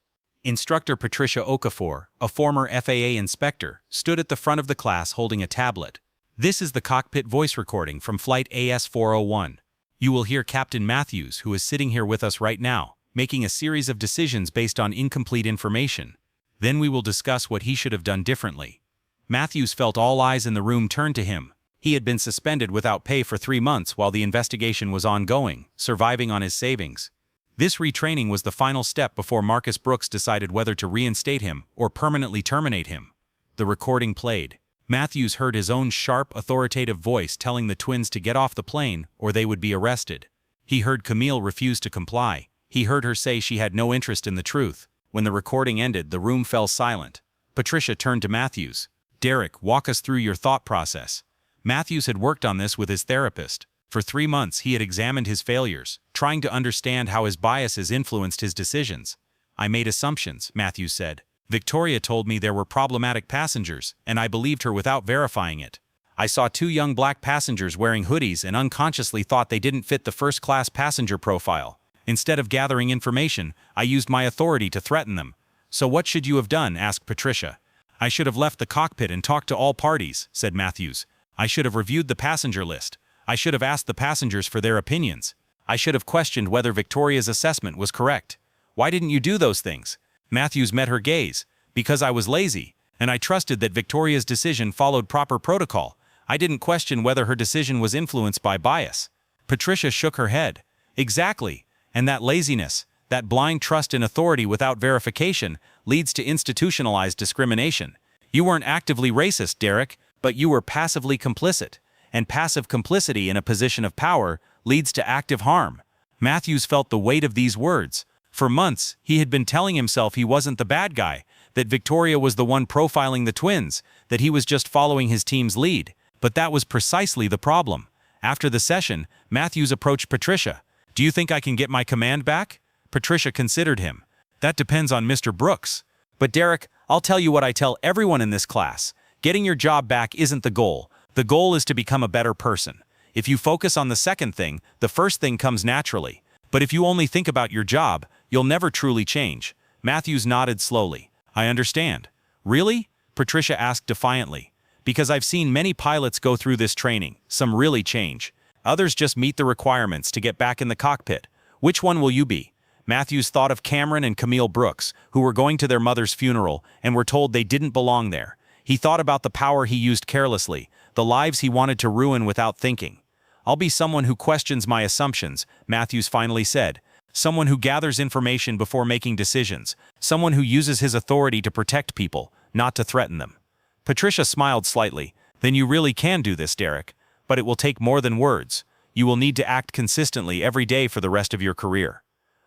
Instructor Patricia Okafor, a former FAA inspector, stood at the front of the class holding a tablet. "This is the cockpit voice recording from Flight AS401. You will hear Captain Matthews, who is sitting here with us right now, making a series of decisions based on incomplete information. Then we will discuss what he should have done differently. Matthews felt all eyes in the room turn to him. He had been suspended without pay for 3 months while the investigation was ongoing, surviving on his savings. This retraining was the final step before Marcus Brooks decided whether to reinstate him or permanently terminate him. The recording played. Matthews heard his own sharp, authoritative voice telling the twins to get off the plane or they would be arrested. He heard Camille refuse to comply. He heard her say she had no interest in the truth. When the recording ended, the room fell silent. Patricia turned to Matthews. "Derek, walk us through your thought process." Matthews had worked on this with his therapist. For 3 months he had examined his failures, trying to understand how his biases influenced his decisions. "I made assumptions," Matthews said. "Victoria told me there were problematic passengers, and I believed her without verifying it. I saw 2 young black passengers wearing hoodies and unconsciously thought they didn't fit the first-class passenger profile. Instead of gathering information, I used my authority to threaten them." "So what should you have done?" asked Patricia. "I should have left the cockpit and talked to all parties," said Matthews. "I should have reviewed the passenger list. I should have asked the passengers for their opinions. I should have questioned whether Victoria's assessment was correct." "Why didn't you do those things?" Matthews met her gaze. "Because I was lazy, and I trusted that Victoria's decision followed proper protocol. I didn't question whether her decision was influenced by bias." Patricia shook her head. "Exactly. And that laziness, that blind trust in authority without verification, leads to institutionalized discrimination. You weren't actively racist, Derek, but you were passively complicit. And passive complicity in a position of power leads to active harm." Matthews felt the weight of these words. For months, he had been telling himself he wasn't the bad guy, that Victoria was the one profiling the twins, that he was just following his team's lead. But that was precisely the problem. After the session, Matthews approached Patricia. "Do you think I can get my command back?" Patricia considered him. "That depends on Mr. Brooks." "But Derek, I'll tell you what I tell everyone in this class. Getting your job back isn't the goal. The goal is to become a better person. If you focus on the second thing, the first thing comes naturally. But if you only think about your job, you'll never truly change." Matthews nodded slowly. "I understand." "Really?" Patricia asked defiantly. "Because I've seen many pilots go through this training. Some really change. Others just meet the requirements to get back in the cockpit. Which one will you be?" Matthews thought of Cameron and Camille Brooks, who were going to their mother's funeral and were told they didn't belong there. He thought about the power he used carelessly, the lives he wanted to ruin without thinking. "I'll be someone who questions my assumptions," Matthews finally said. "Someone who gathers information before making decisions. Someone who uses his authority to protect people, not to threaten them." Patricia smiled slightly. "Then you really can do this, Derek. But it will take more than words. You will need to act consistently every day for the rest of your career."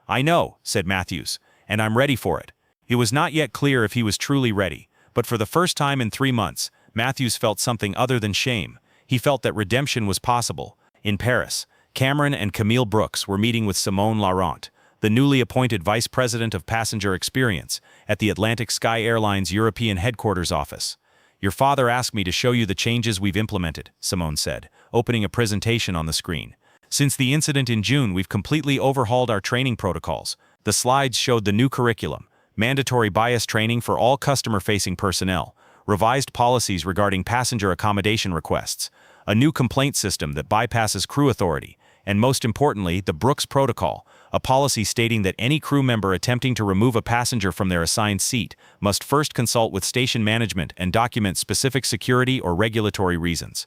"I know," said Matthews, "and I'm ready for it." It was not yet clear if he was truly ready, but for the first time in 3 months, Matthews felt something other than shame. He felt that redemption was possible. In Paris, Cameron and Camille Brooks were meeting with Simone Laurent, the newly appointed Vice President of Passenger Experience, at the Atlantic Sky Airlines European headquarters office. "Your father asked me to show you the changes we've implemented," Simone said, opening a presentation on the screen. "Since the incident in June, we've completely overhauled our training protocols." The slides showed the new curriculum, mandatory bias training for all customer-facing personnel, revised policies regarding passenger accommodation requests, a new complaint system that bypasses crew authority, and most importantly, the Brooks Protocol, a policy stating that any crew member attempting to remove a passenger from their assigned seat must first consult with station management and document specific security or regulatory reasons.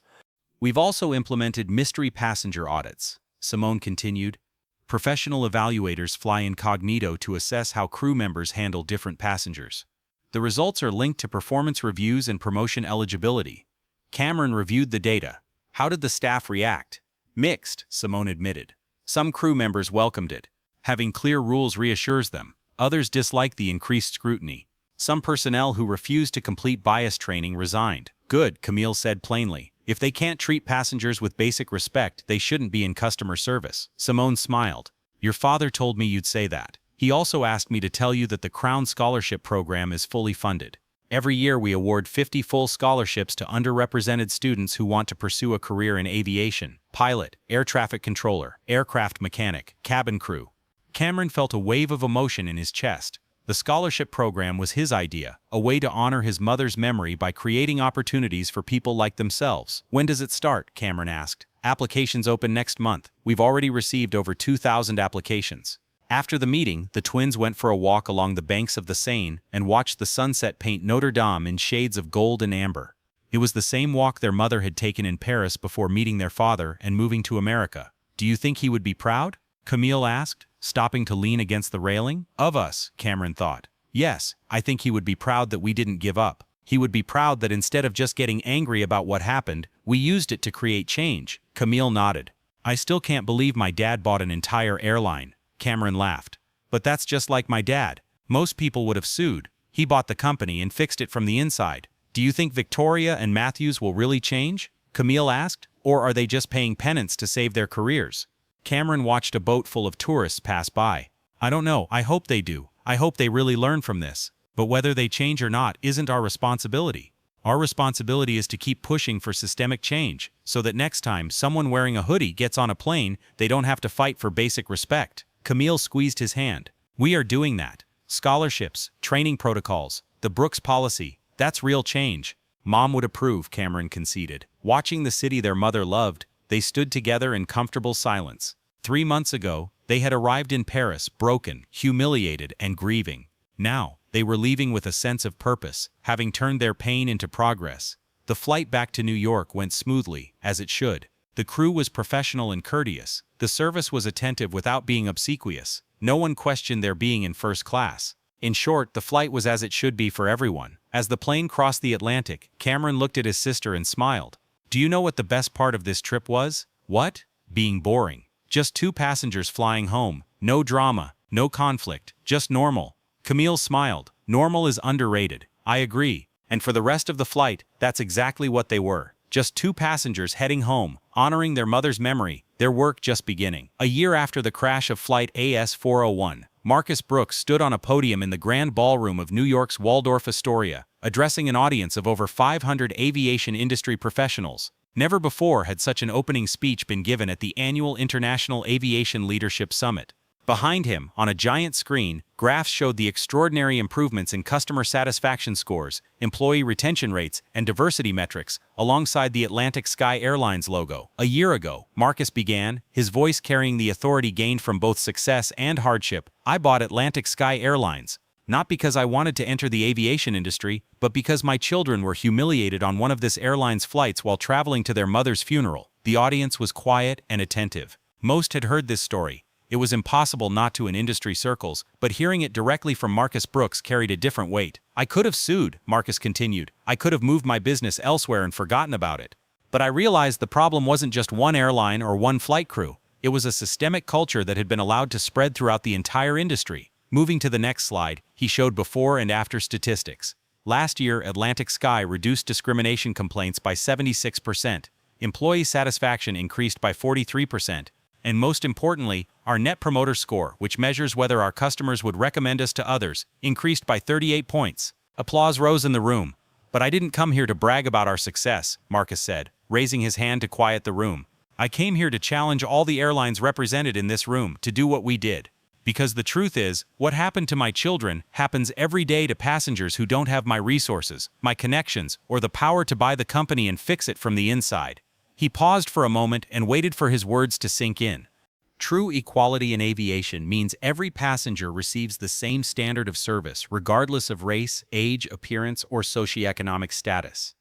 "We've also implemented mystery passenger audits," Simone continued. "Professional evaluators fly incognito to assess how crew members handle different passengers. The results are linked to performance reviews and promotion eligibility." Cameron reviewed the data. "How did the staff react?" "Mixed," Simone admitted. "Some crew members welcomed it. Having clear rules reassures them. Others disliked the increased scrutiny. Some personnel who refused to complete bias training resigned." "Good," Camille said plainly. "If they can't treat passengers with basic respect, they shouldn't be in customer service." Simone smiled. "Your father told me you'd say that. He also asked me to tell you that the Crown Scholarship Program is fully funded. Every year we award 50 full scholarships to underrepresented students who want to pursue a career in aviation: pilot, air traffic controller, aircraft mechanic, cabin crew." Cameron felt a wave of emotion in his chest. The scholarship program was his idea, a way to honor his mother's memory by creating opportunities for people like themselves. "When does it start?" Cameron asked. Applications open next month. We've already received over 2,000 applications. After the meeting, the twins went for a walk along the banks of the Seine and watched the sunset paint Notre Dame in shades of gold and amber. It was the same walk their mother had taken in Paris before meeting their father and moving to America. "Do you think he would be proud?" Camille asked, stopping to lean against the railing. "Of us," Cameron thought. "Yes, I think he would be proud that we didn't give up. He would be proud that instead of just getting angry about what happened, we used it to create change." Camille nodded. "I still can't believe my dad bought an entire airline." Cameron laughed. "But that's just like my dad. Most people would have sued. He bought the company and fixed it from the inside." "Do you think Victoria and Matthews will really change?" Camille asked. "Or are they just paying penance to save their careers?" Cameron watched a boat full of tourists pass by. "I don't know. I hope they do. I hope they really learn from this. But whether they change or not isn't our responsibility. Our responsibility is to keep pushing for systemic change, so that next time someone wearing a hoodie gets on a plane, they don't have to fight for basic respect." Camille squeezed his hand. "We are doing that. Scholarships, training protocols, the Brooks policy, that's real change." "Mom would approve," Cameron conceded. Watching the city their mother loved, they stood together in comfortable silence. 3 months ago, they had arrived in Paris broken, humiliated, and grieving. Now, they were leaving with a sense of purpose, having turned their pain into progress. The flight back to New York went smoothly, as it should. The crew was professional and courteous. The service was attentive without being obsequious. No one questioned their being in first class. In short, the flight was as it should be for everyone. As the plane crossed the Atlantic, Cameron looked at his sister and smiled. "Do you know what the best part of this trip was?" "What?" "Being boring. Just 2 passengers flying home. No drama, no conflict, just normal." Camille smiled. "Normal is underrated. I agree. And for the rest of the flight, that's exactly what they were. Just 2 passengers heading home, honoring their mother's memory, their work just beginning." A year after the crash of Flight AS-401, Marcus Brooks stood on a podium in the Grand Ballroom of New York's Waldorf Astoria, addressing an audience of over 500 aviation industry professionals. Never before had such an opening speech been given at the annual International Aviation Leadership Summit. Behind him, on a giant screen, graphs showed the extraordinary improvements in customer satisfaction scores, employee retention rates, and diversity metrics, alongside the Atlantic Sky Airlines logo. "A year ago," Marcus began, his voice carrying the authority gained from both success and hardship, "I bought Atlantic Sky Airlines. Not because I wanted to enter the aviation industry, but because my children were humiliated on one of this airline's flights while traveling to their mother's funeral." The audience was quiet and attentive. Most had heard this story. It was impossible not to in industry circles, but hearing it directly from Marcus Brooks carried a different weight. "I could have sued," Marcus continued. "I could have moved my business elsewhere and forgotten about it. But I realized the problem wasn't just one airline or one flight crew. It was a systemic culture that had been allowed to spread throughout the entire industry." Moving to the next slide, he showed before and after statistics. Last year, Atlantic Sky reduced discrimination complaints by 76%, employee satisfaction increased by 43%, and most importantly, our Net Promoter Score, which measures whether our customers would recommend us to others, increased by 38 points. Applause rose in the room. "But I didn't come here to brag about our success," Marcus said, raising his hand to quiet the room. "I came here to challenge all the airlines represented in this room to do what we did. Because the truth is, what happened to my children happens every day to passengers who don't have my resources, my connections, or the power to buy the company and fix it from the inside." He paused for a moment and waited for his words to sink in. True equality in aviation means every passenger receives the same standard of service regardless of race, age, appearance, or socioeconomic status.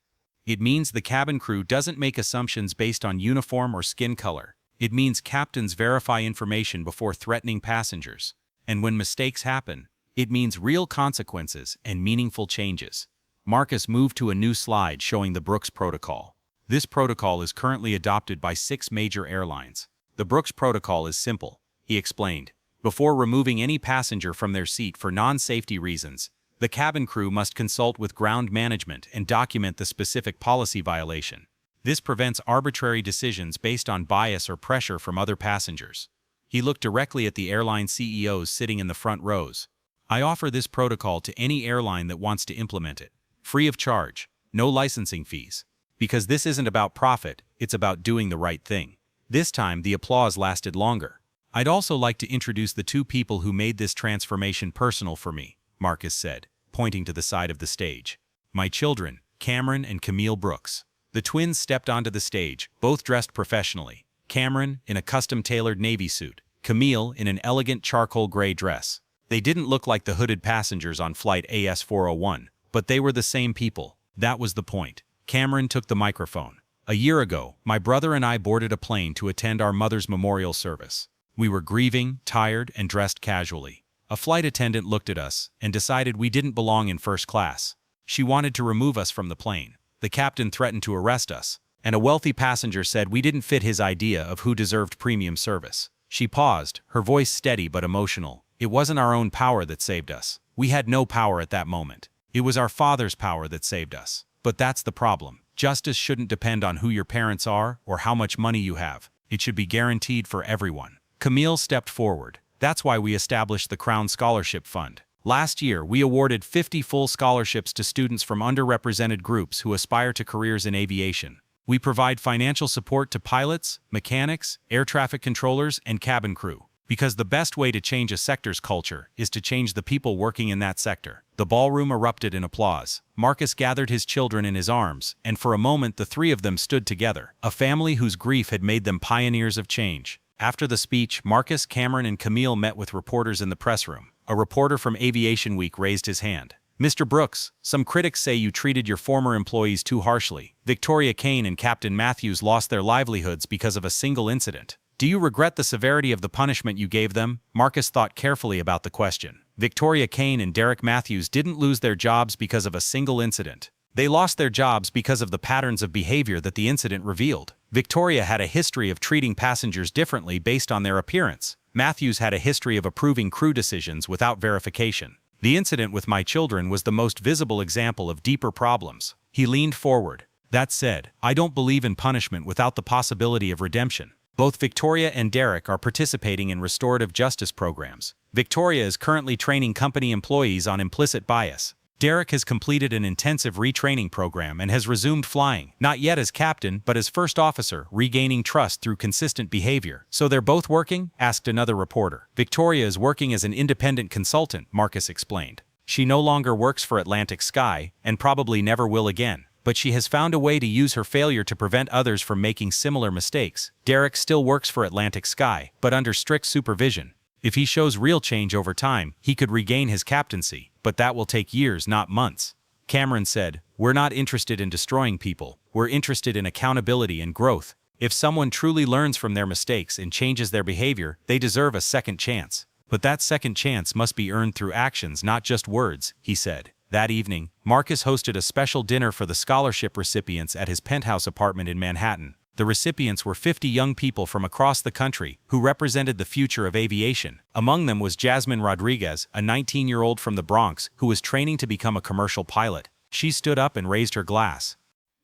It means the cabin crew doesn't make assumptions based on uniform or skin color. It means captains verify information before threatening passengers. And when mistakes happen, it means real consequences and meaningful changes. Marcus moved to a new slide showing the Brooks Protocol. This protocol is currently adopted by 6 major airlines. The Brooks Protocol is simple, he explained. Before removing any passenger from their seat for non-safety reasons, the cabin crew must consult with ground management and document the specific policy violation. This prevents arbitrary decisions based on bias or pressure from other passengers. He looked directly at the airline CEOs sitting in the front rows. "I offer this protocol to any airline that wants to implement it. Free of charge, no licensing fees. Because this isn't about profit, it's about doing the right thing." This time, the applause lasted longer. "I'd also like to introduce the 2 people who made this transformation personal for me," Marcus said, pointing to the side of the stage. "My children, Cameron and Camille Brooks. The twins stepped onto the stage, both dressed professionally. Cameron in a custom-tailored navy suit, Camille in an elegant charcoal gray dress. They didn't look like the hooded passengers on flight AS-401, but they were the same people. That was the point. Cameron took the microphone. A year ago, my brother and I boarded a plane to attend our mother's memorial service. We were grieving, tired, and dressed casually. A flight attendant looked at us and decided we didn't belong in first class. She wanted to remove us from the plane. The captain threatened to arrest us, and a wealthy passenger said we didn't fit his idea of who deserved premium service. She paused, her voice steady but emotional. It wasn't our own power that saved us. We had no power at that moment. It was our Father's power that saved us. But that's the problem. Justice shouldn't depend on who your parents are or how much money you have. It should be guaranteed for everyone. Camille stepped forward. That's why we established the Crown Scholarship Fund. Last year, we awarded 50 full scholarships to students from underrepresented groups who aspire to careers in aviation. We provide financial support to pilots, mechanics, air traffic controllers, and cabin crew. Because the best way to change a sector's culture is to change the people working in that sector. The ballroom erupted in applause. Marcus gathered his children in his arms, and for a moment the three of them stood together, a family whose grief had made them pioneers of change. After the speech, Marcus, Cameron, and Camille met with reporters in the press room. A reporter from Aviation Week raised his hand. Mr. Brooks, some critics say you treated your former employees too harshly. Victoria Kane and Captain Matthews lost their livelihoods because of a single incident. Do you regret the severity of the punishment you gave them? Marcus thought carefully about the question. Victoria Kane and Derek Matthews didn't lose their jobs because of a single incident. They lost their jobs because of the patterns of behavior that the incident revealed. Victoria had a history of treating passengers differently based on their appearance. Matthews had a history of approving crew decisions without verification. The incident with my children was the most visible example of deeper problems. He leaned forward. That said, I don't believe in punishment without the possibility of redemption. Both Victoria and Derek are participating in restorative justice programs. Victoria is currently training company employees on implicit bias. Derek has completed an intensive retraining program and has resumed flying, not yet as captain, but as first officer, regaining trust through consistent behavior. So they're both working? Asked another reporter. Victoria is working as an independent consultant, Marcus explained. She no longer works for Atlantic Sky, and probably never will again. But she has found a way to use her failure to prevent others from making similar mistakes. Derek still works for Atlantic Sky, but under strict supervision. If he shows real change over time, he could regain his captaincy, but that will take years, not months. Cameron said, "We're not interested in destroying people. We're interested in accountability and growth. If someone truly learns from their mistakes and changes their behavior, they deserve a second chance. But that second chance must be earned through actions, not just words," he said. That evening, Marcus hosted a special dinner for the scholarship recipients at his penthouse apartment in Manhattan. The recipients were 50 young people from across the country who represented the future of aviation. Among them was Jasmine Rodriguez, a 19-year-old from the Bronx who was training to become a commercial pilot. She stood up and raised her glass.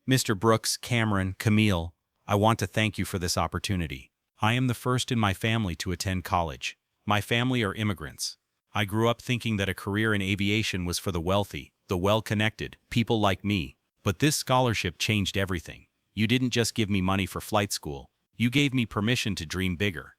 "Mr. Brooks, Cameron, Camille, I want to thank you for this opportunity. I am the first in my family to attend college. My family are immigrants. I grew up thinking that a career in aviation was for the wealthy, the well-connected, people like me. But this scholarship changed everything. You didn't just give me money for flight school. You gave me permission to dream bigger."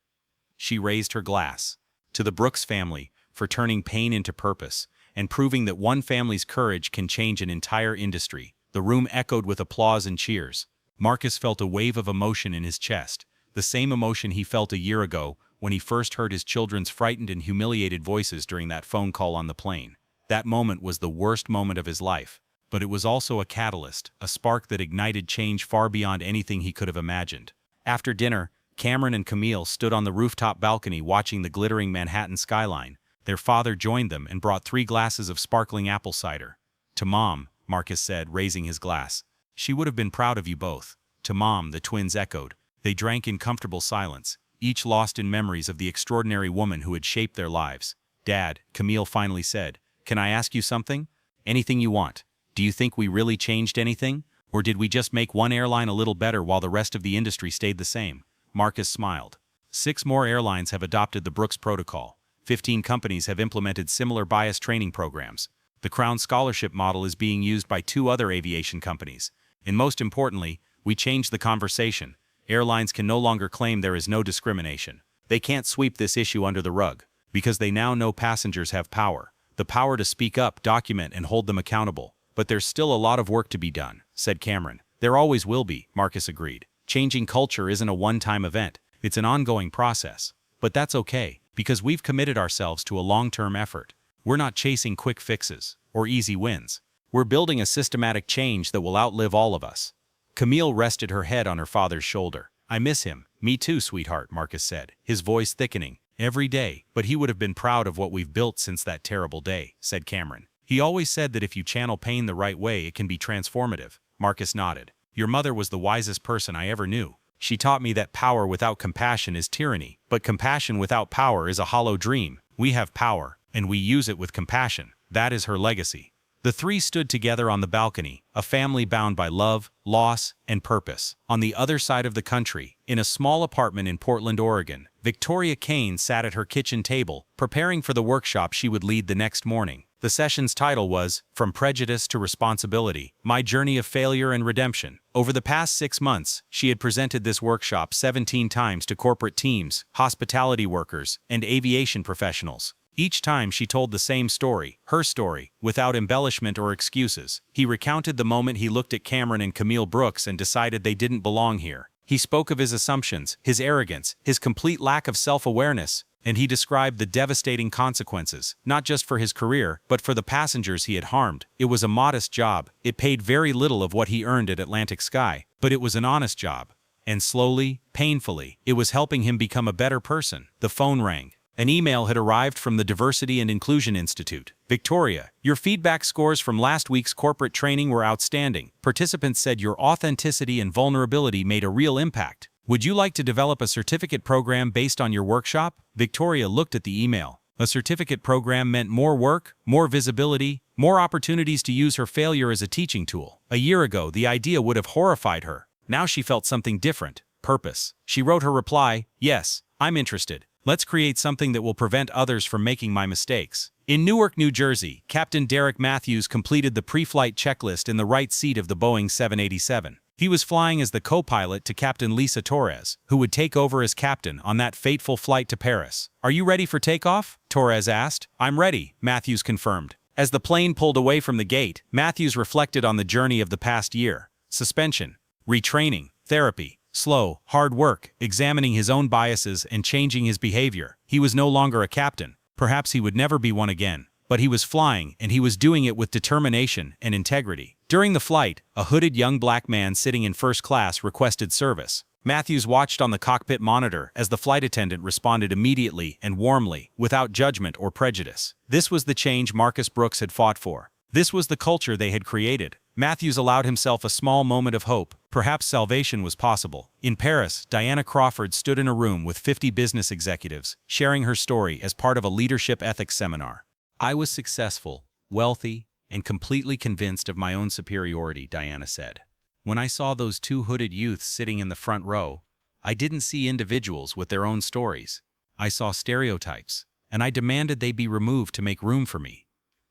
She raised her glass. "To the Brooks family, for turning pain into purpose, and proving that one family's courage can change an entire industry." The room echoed with applause and cheers. Marcus felt a wave of emotion in his chest, the same emotion he felt a year ago when he first heard his children's frightened and humiliated voices during that phone call on the plane. That moment was the worst moment of his life, but it was also a catalyst, a spark that ignited change far beyond anything he could have imagined. After dinner, Cameron and Camille stood on the rooftop balcony watching the glittering Manhattan skyline. Their father joined them and brought 3 glasses of sparkling apple cider. "To Mom," Marcus said, raising his glass. "She would have been proud of you both." "To Mom," the twins echoed. They drank in comfortable silence, each lost in memories of the extraordinary woman who had shaped their lives. "Dad," Camille finally said, "can I ask you something? Anything you want. Do you think we really changed anything? Or did we just make one airline a little better while the rest of the industry stayed the same?" Marcus smiled. 6 more airlines have adopted the Brooks Protocol. 15 companies have implemented similar bias training programs. The Crown Scholarship model is being used by 2 other aviation companies. And most importantly, we changed the conversation. Airlines can no longer claim there is no discrimination. They can't sweep this issue under the rug, because they now know passengers have power. The power to speak up, document, and hold them accountable. "But there's still a lot of work to be done," said Cameron. There always will be, Marcus agreed. Changing culture isn't a one-time event, it's an ongoing process. But that's okay, because we've committed ourselves to a long-term effort. We're not chasing quick fixes or easy wins. We're building a systematic change that will outlive all of us. Camille rested her head on her father's shoulder. I miss him. Me too, sweetheart, Marcus said, his voice thickening. Every day, but he would have been proud of what we've built since that terrible day, said Cameron. He always said that if you channel pain the right way, it can be transformative. Marcus nodded. Your mother was the wisest person I ever knew. She taught me that power without compassion is tyranny, but compassion without power is a hollow dream. We have power, and we use it with compassion. That is her legacy. The three stood together on the balcony, a family bound by love, loss, and purpose. On the other side of the country, in a small apartment in Portland, Oregon, Victoria Kane sat at her kitchen table, preparing for the workshop she would lead the next morning. The session's title was, From Prejudice to Responsibility, My Journey of Failure and Redemption. Over the past 6 months, she had presented this workshop 17 times to corporate teams, hospitality workers, and aviation professionals. Each time she told the same story, her story, without embellishment or excuses. He recounted the moment he looked at Cameron and Camille Brooks and decided they didn't belong here. He spoke of his assumptions, his arrogance, his complete lack of self-awareness, and he described the devastating consequences, not just for his career, but for the passengers he had harmed. It was a modest job. It paid very little of what he earned at Atlantic Sky, but it was an honest job. And slowly, painfully, it was helping him become a better person. The phone rang. An email had arrived from the Diversity and Inclusion Institute. Victoria, your feedback scores from last week's corporate training were outstanding. Participants said your authenticity and vulnerability made a real impact. Would you like to develop a certificate program based on your workshop? Victoria looked at the email. A certificate program meant more work, more visibility, more opportunities to use her failure as a teaching tool. A year ago, the idea would have horrified her. Now she felt something different. Purpose. She wrote her reply, yes, I'm interested. Let's create something that will prevent others from making my mistakes. In Newark, New Jersey, Captain Derek Matthews completed the pre-flight checklist in the right seat of the Boeing 787. He was flying as the co-pilot to Captain Lisa Torres, who would take over as captain on that fateful flight to Paris. Are you ready for takeoff? Torres asked. I'm ready, Matthews confirmed. As the plane pulled away from the gate, Matthews reflected on the journey of the past year. Suspension, retraining, therapy. Slow, hard work, examining his own biases and changing his behavior. He was no longer a captain. Perhaps he would never be one again. But he was flying, and he was doing it with determination and integrity. During the flight, a hooded young black man sitting in first class requested service. Matthews watched on the cockpit monitor as the flight attendant responded immediately and warmly, without judgment or prejudice. This was the change Marcus Brooks had fought for. This was the culture they had created. Matthews allowed himself a small moment of hope. Perhaps salvation was possible. In Paris, Diana Crawford stood in a room with 50 business executives, sharing her story as part of a leadership ethics seminar. I was successful, wealthy, and completely convinced of my own superiority, Diana said. When I saw those two hooded youths sitting in the front row, I didn't see individuals with their own stories. I saw stereotypes, and I demanded they be removed to make room for me.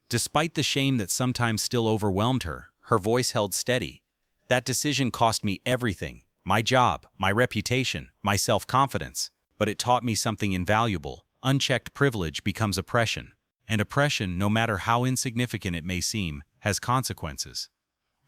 Despite the shame that sometimes still overwhelmed her, her voice held steady. That decision cost me everything, my job, my reputation, my self-confidence, but it taught me something invaluable. Unchecked privilege becomes oppression, and oppression, no matter how insignificant it may seem, has consequences.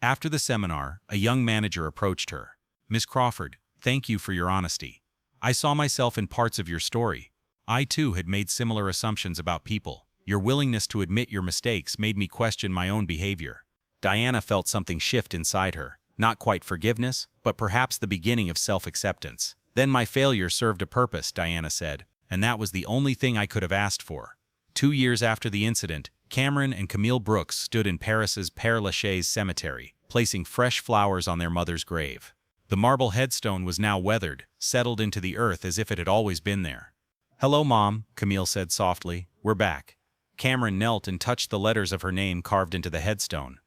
After the seminar, a young manager approached her. Miss Crawford, thank you for your honesty. I saw myself in parts of your story. I too had made similar assumptions about people. Your willingness to admit your mistakes made me question my own behavior. Diana felt something shift inside her. Not quite forgiveness, but perhaps the beginning of self-acceptance. Then my failure served a purpose, Diana said, and that was the only thing I could have asked for. 2 years after the incident, Cameron and Camille Brooks stood in Paris's Père Lachaise cemetery, placing fresh flowers on their mother's grave. The marble headstone was now weathered, settled into the earth as if it had always been there. Hello, Mom, Camille said softly. We're back. Cameron knelt and touched the letters of her name carved into the headstone.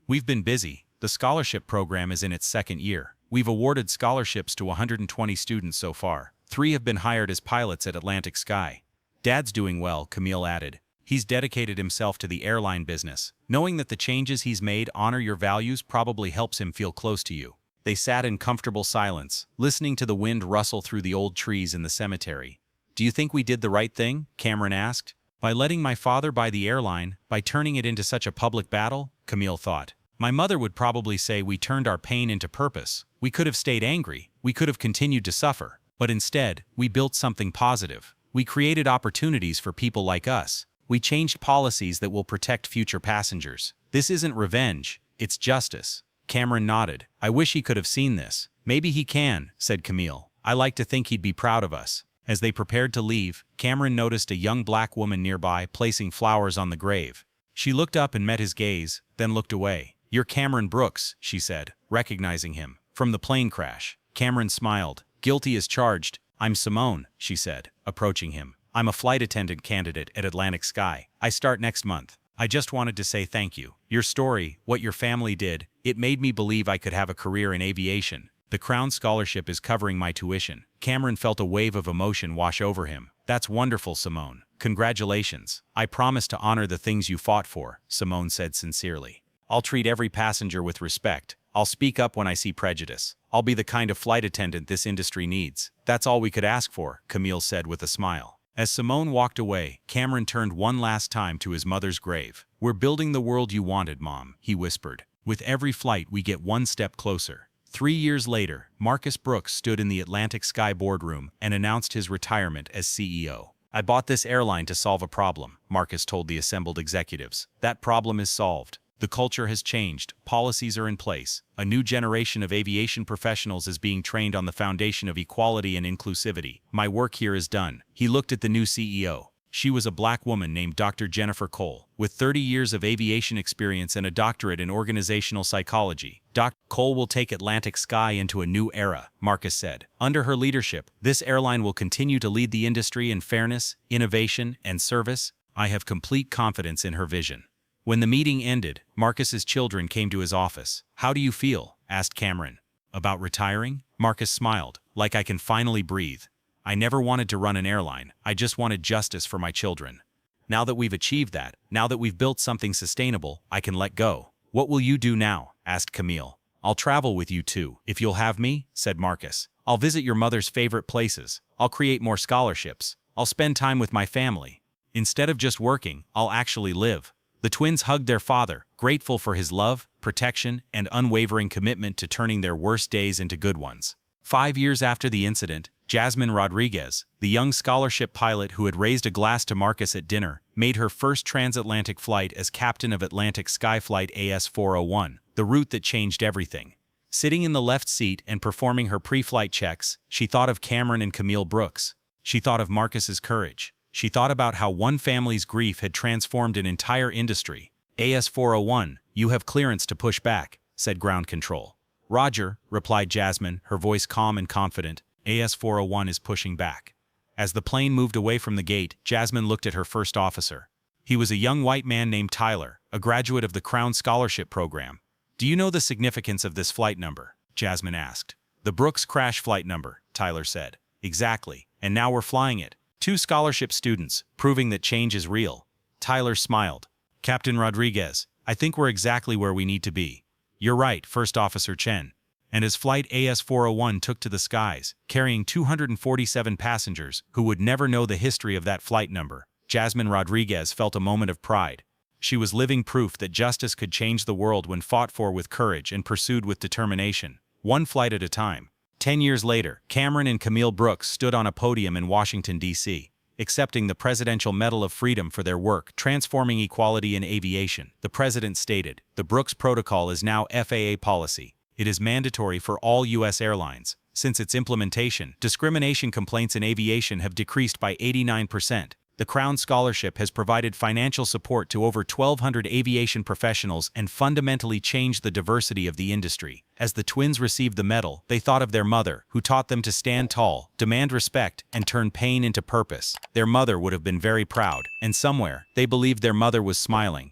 We've been busy. The scholarship program is in its 2nd year. We've awarded scholarships to 120 students so far. 3 have been hired as pilots at Atlantic Sky. Dad's doing well, Camille added. He's dedicated himself to the airline business. Knowing that the changes he's made honor your values probably helps him feel close to you. They sat in comfortable silence, listening to the wind rustle through the old trees in the cemetery. Do you think we did the right thing? Cameron asked. By letting my father buy the airline, by turning it into such a public battle? Camille thought. My mother would probably say we turned our pain into purpose. We could have stayed angry. We could have continued to suffer. But instead, we built something positive. We created opportunities for people like us. We changed policies that will protect future passengers. This isn't revenge, it's justice. Cameron nodded. I wish he could have seen this. Maybe he can, said Camille. I like to think he'd be proud of us. As they prepared to leave, Cameron noticed a young black woman nearby placing flowers on the grave. She looked up and met his gaze, then looked away. You're Cameron Brooks, she said, recognizing him. From the plane crash. Cameron smiled. Guilty as charged. I'm Simone, she said, approaching him. I'm a flight attendant candidate at Atlantic Sky. I start next month. I just wanted to say thank you. Your story, what your family did, it made me believe I could have a career in aviation. The Crown Scholarship is covering my tuition. Cameron felt a wave of emotion wash over him. That's wonderful, Simone. Congratulations. I promise to honor the things you fought for, Simone said sincerely. I'll treat every passenger with respect. I'll speak up when I see prejudice. I'll be the kind of flight attendant this industry needs. That's all we could ask for, Camille said with a smile. As Simone walked away, Cameron turned one last time to his mother's grave. We're building the world you wanted, Mom, he whispered. With every flight, we get one step closer. 3 years later, Marcus Brooks stood in the Atlantic Sky boardroom and announced his retirement as CEO. I bought this airline to solve a problem, Marcus told the assembled executives. That problem is solved. The culture has changed, policies are in place. A new generation of aviation professionals is being trained on the foundation of equality and inclusivity. My work here is done. He looked at the new CEO. She was a black woman named Dr. Jennifer Cole, with 30 years of aviation experience and a doctorate in organizational psychology. Dr. Cole will take Atlantic Sky into a new era, Marcus said. Under her leadership, this airline will continue to lead the industry in fairness, innovation, and service. I have complete confidence in her vision. When the meeting ended, Marcus's children came to his office. How do you feel? Asked Cameron. About retiring? Marcus smiled. Like I can finally breathe. I never wanted to run an airline. I just wanted justice for my children. Now that we've achieved that, now that we've built something sustainable, I can let go. What will you do now? Asked Camille. I'll travel with you too, if you'll have me, said Marcus. I'll visit your mother's favorite places. I'll create more scholarships. I'll spend time with my family. Instead of just working, I'll actually live. The twins hugged their father, grateful for his love, protection, and unwavering commitment to turning their worst days into good ones. 5 years after the incident, Jasmine Rodriguez, the young scholarship pilot who had raised a glass to Marcus at dinner, made her first transatlantic flight as captain of Atlantic Sky Flight AS-401, the route that changed everything. Sitting in the left seat and performing her pre-flight checks, she thought of Cameron and Camille Brooks. She thought of Marcus's courage. She thought about how one family's grief had transformed an entire industry. AS-401, you have clearance to push back, said ground control. Roger, replied Jasmine, her voice calm and confident. AS-401 is pushing back. As the plane moved away from the gate, Jasmine looked at her first officer. He was a young white man named Tyler, a graduate of the Crown Scholarship Program. Do you know the significance of this flight number? Jasmine asked. The Brooks crash flight number, Tyler said. Exactly, and now we're flying it. 2 scholarship students, proving that change is real. Tyler smiled. Captain Rodriguez, I think we're exactly where we need to be. You're right, First Officer Chen. And as Flight AS-401 took to the skies, carrying 247 passengers who would never know the history of that flight number, Jasmine Rodriguez felt a moment of pride. She was living proof that justice could change the world when fought for with courage and pursued with determination, one flight at a time. 10 years later, Cameron and Camille Brooks stood on a podium in Washington, D.C., accepting the Presidential Medal of Freedom for their work transforming equality in aviation. The president stated, the Brooks Protocol is now FAA policy. It is mandatory for all U.S. airlines. Since its implementation, discrimination complaints in aviation have decreased by 89%. The Crown Scholarship has provided financial support to over 1,200 aviation professionals and fundamentally changed the diversity of the industry. As the twins received the medal, they thought of their mother, who taught them to stand tall, demand respect, and turn pain into purpose. Their mother would have been very proud, and somewhere, they believed their mother was smiling.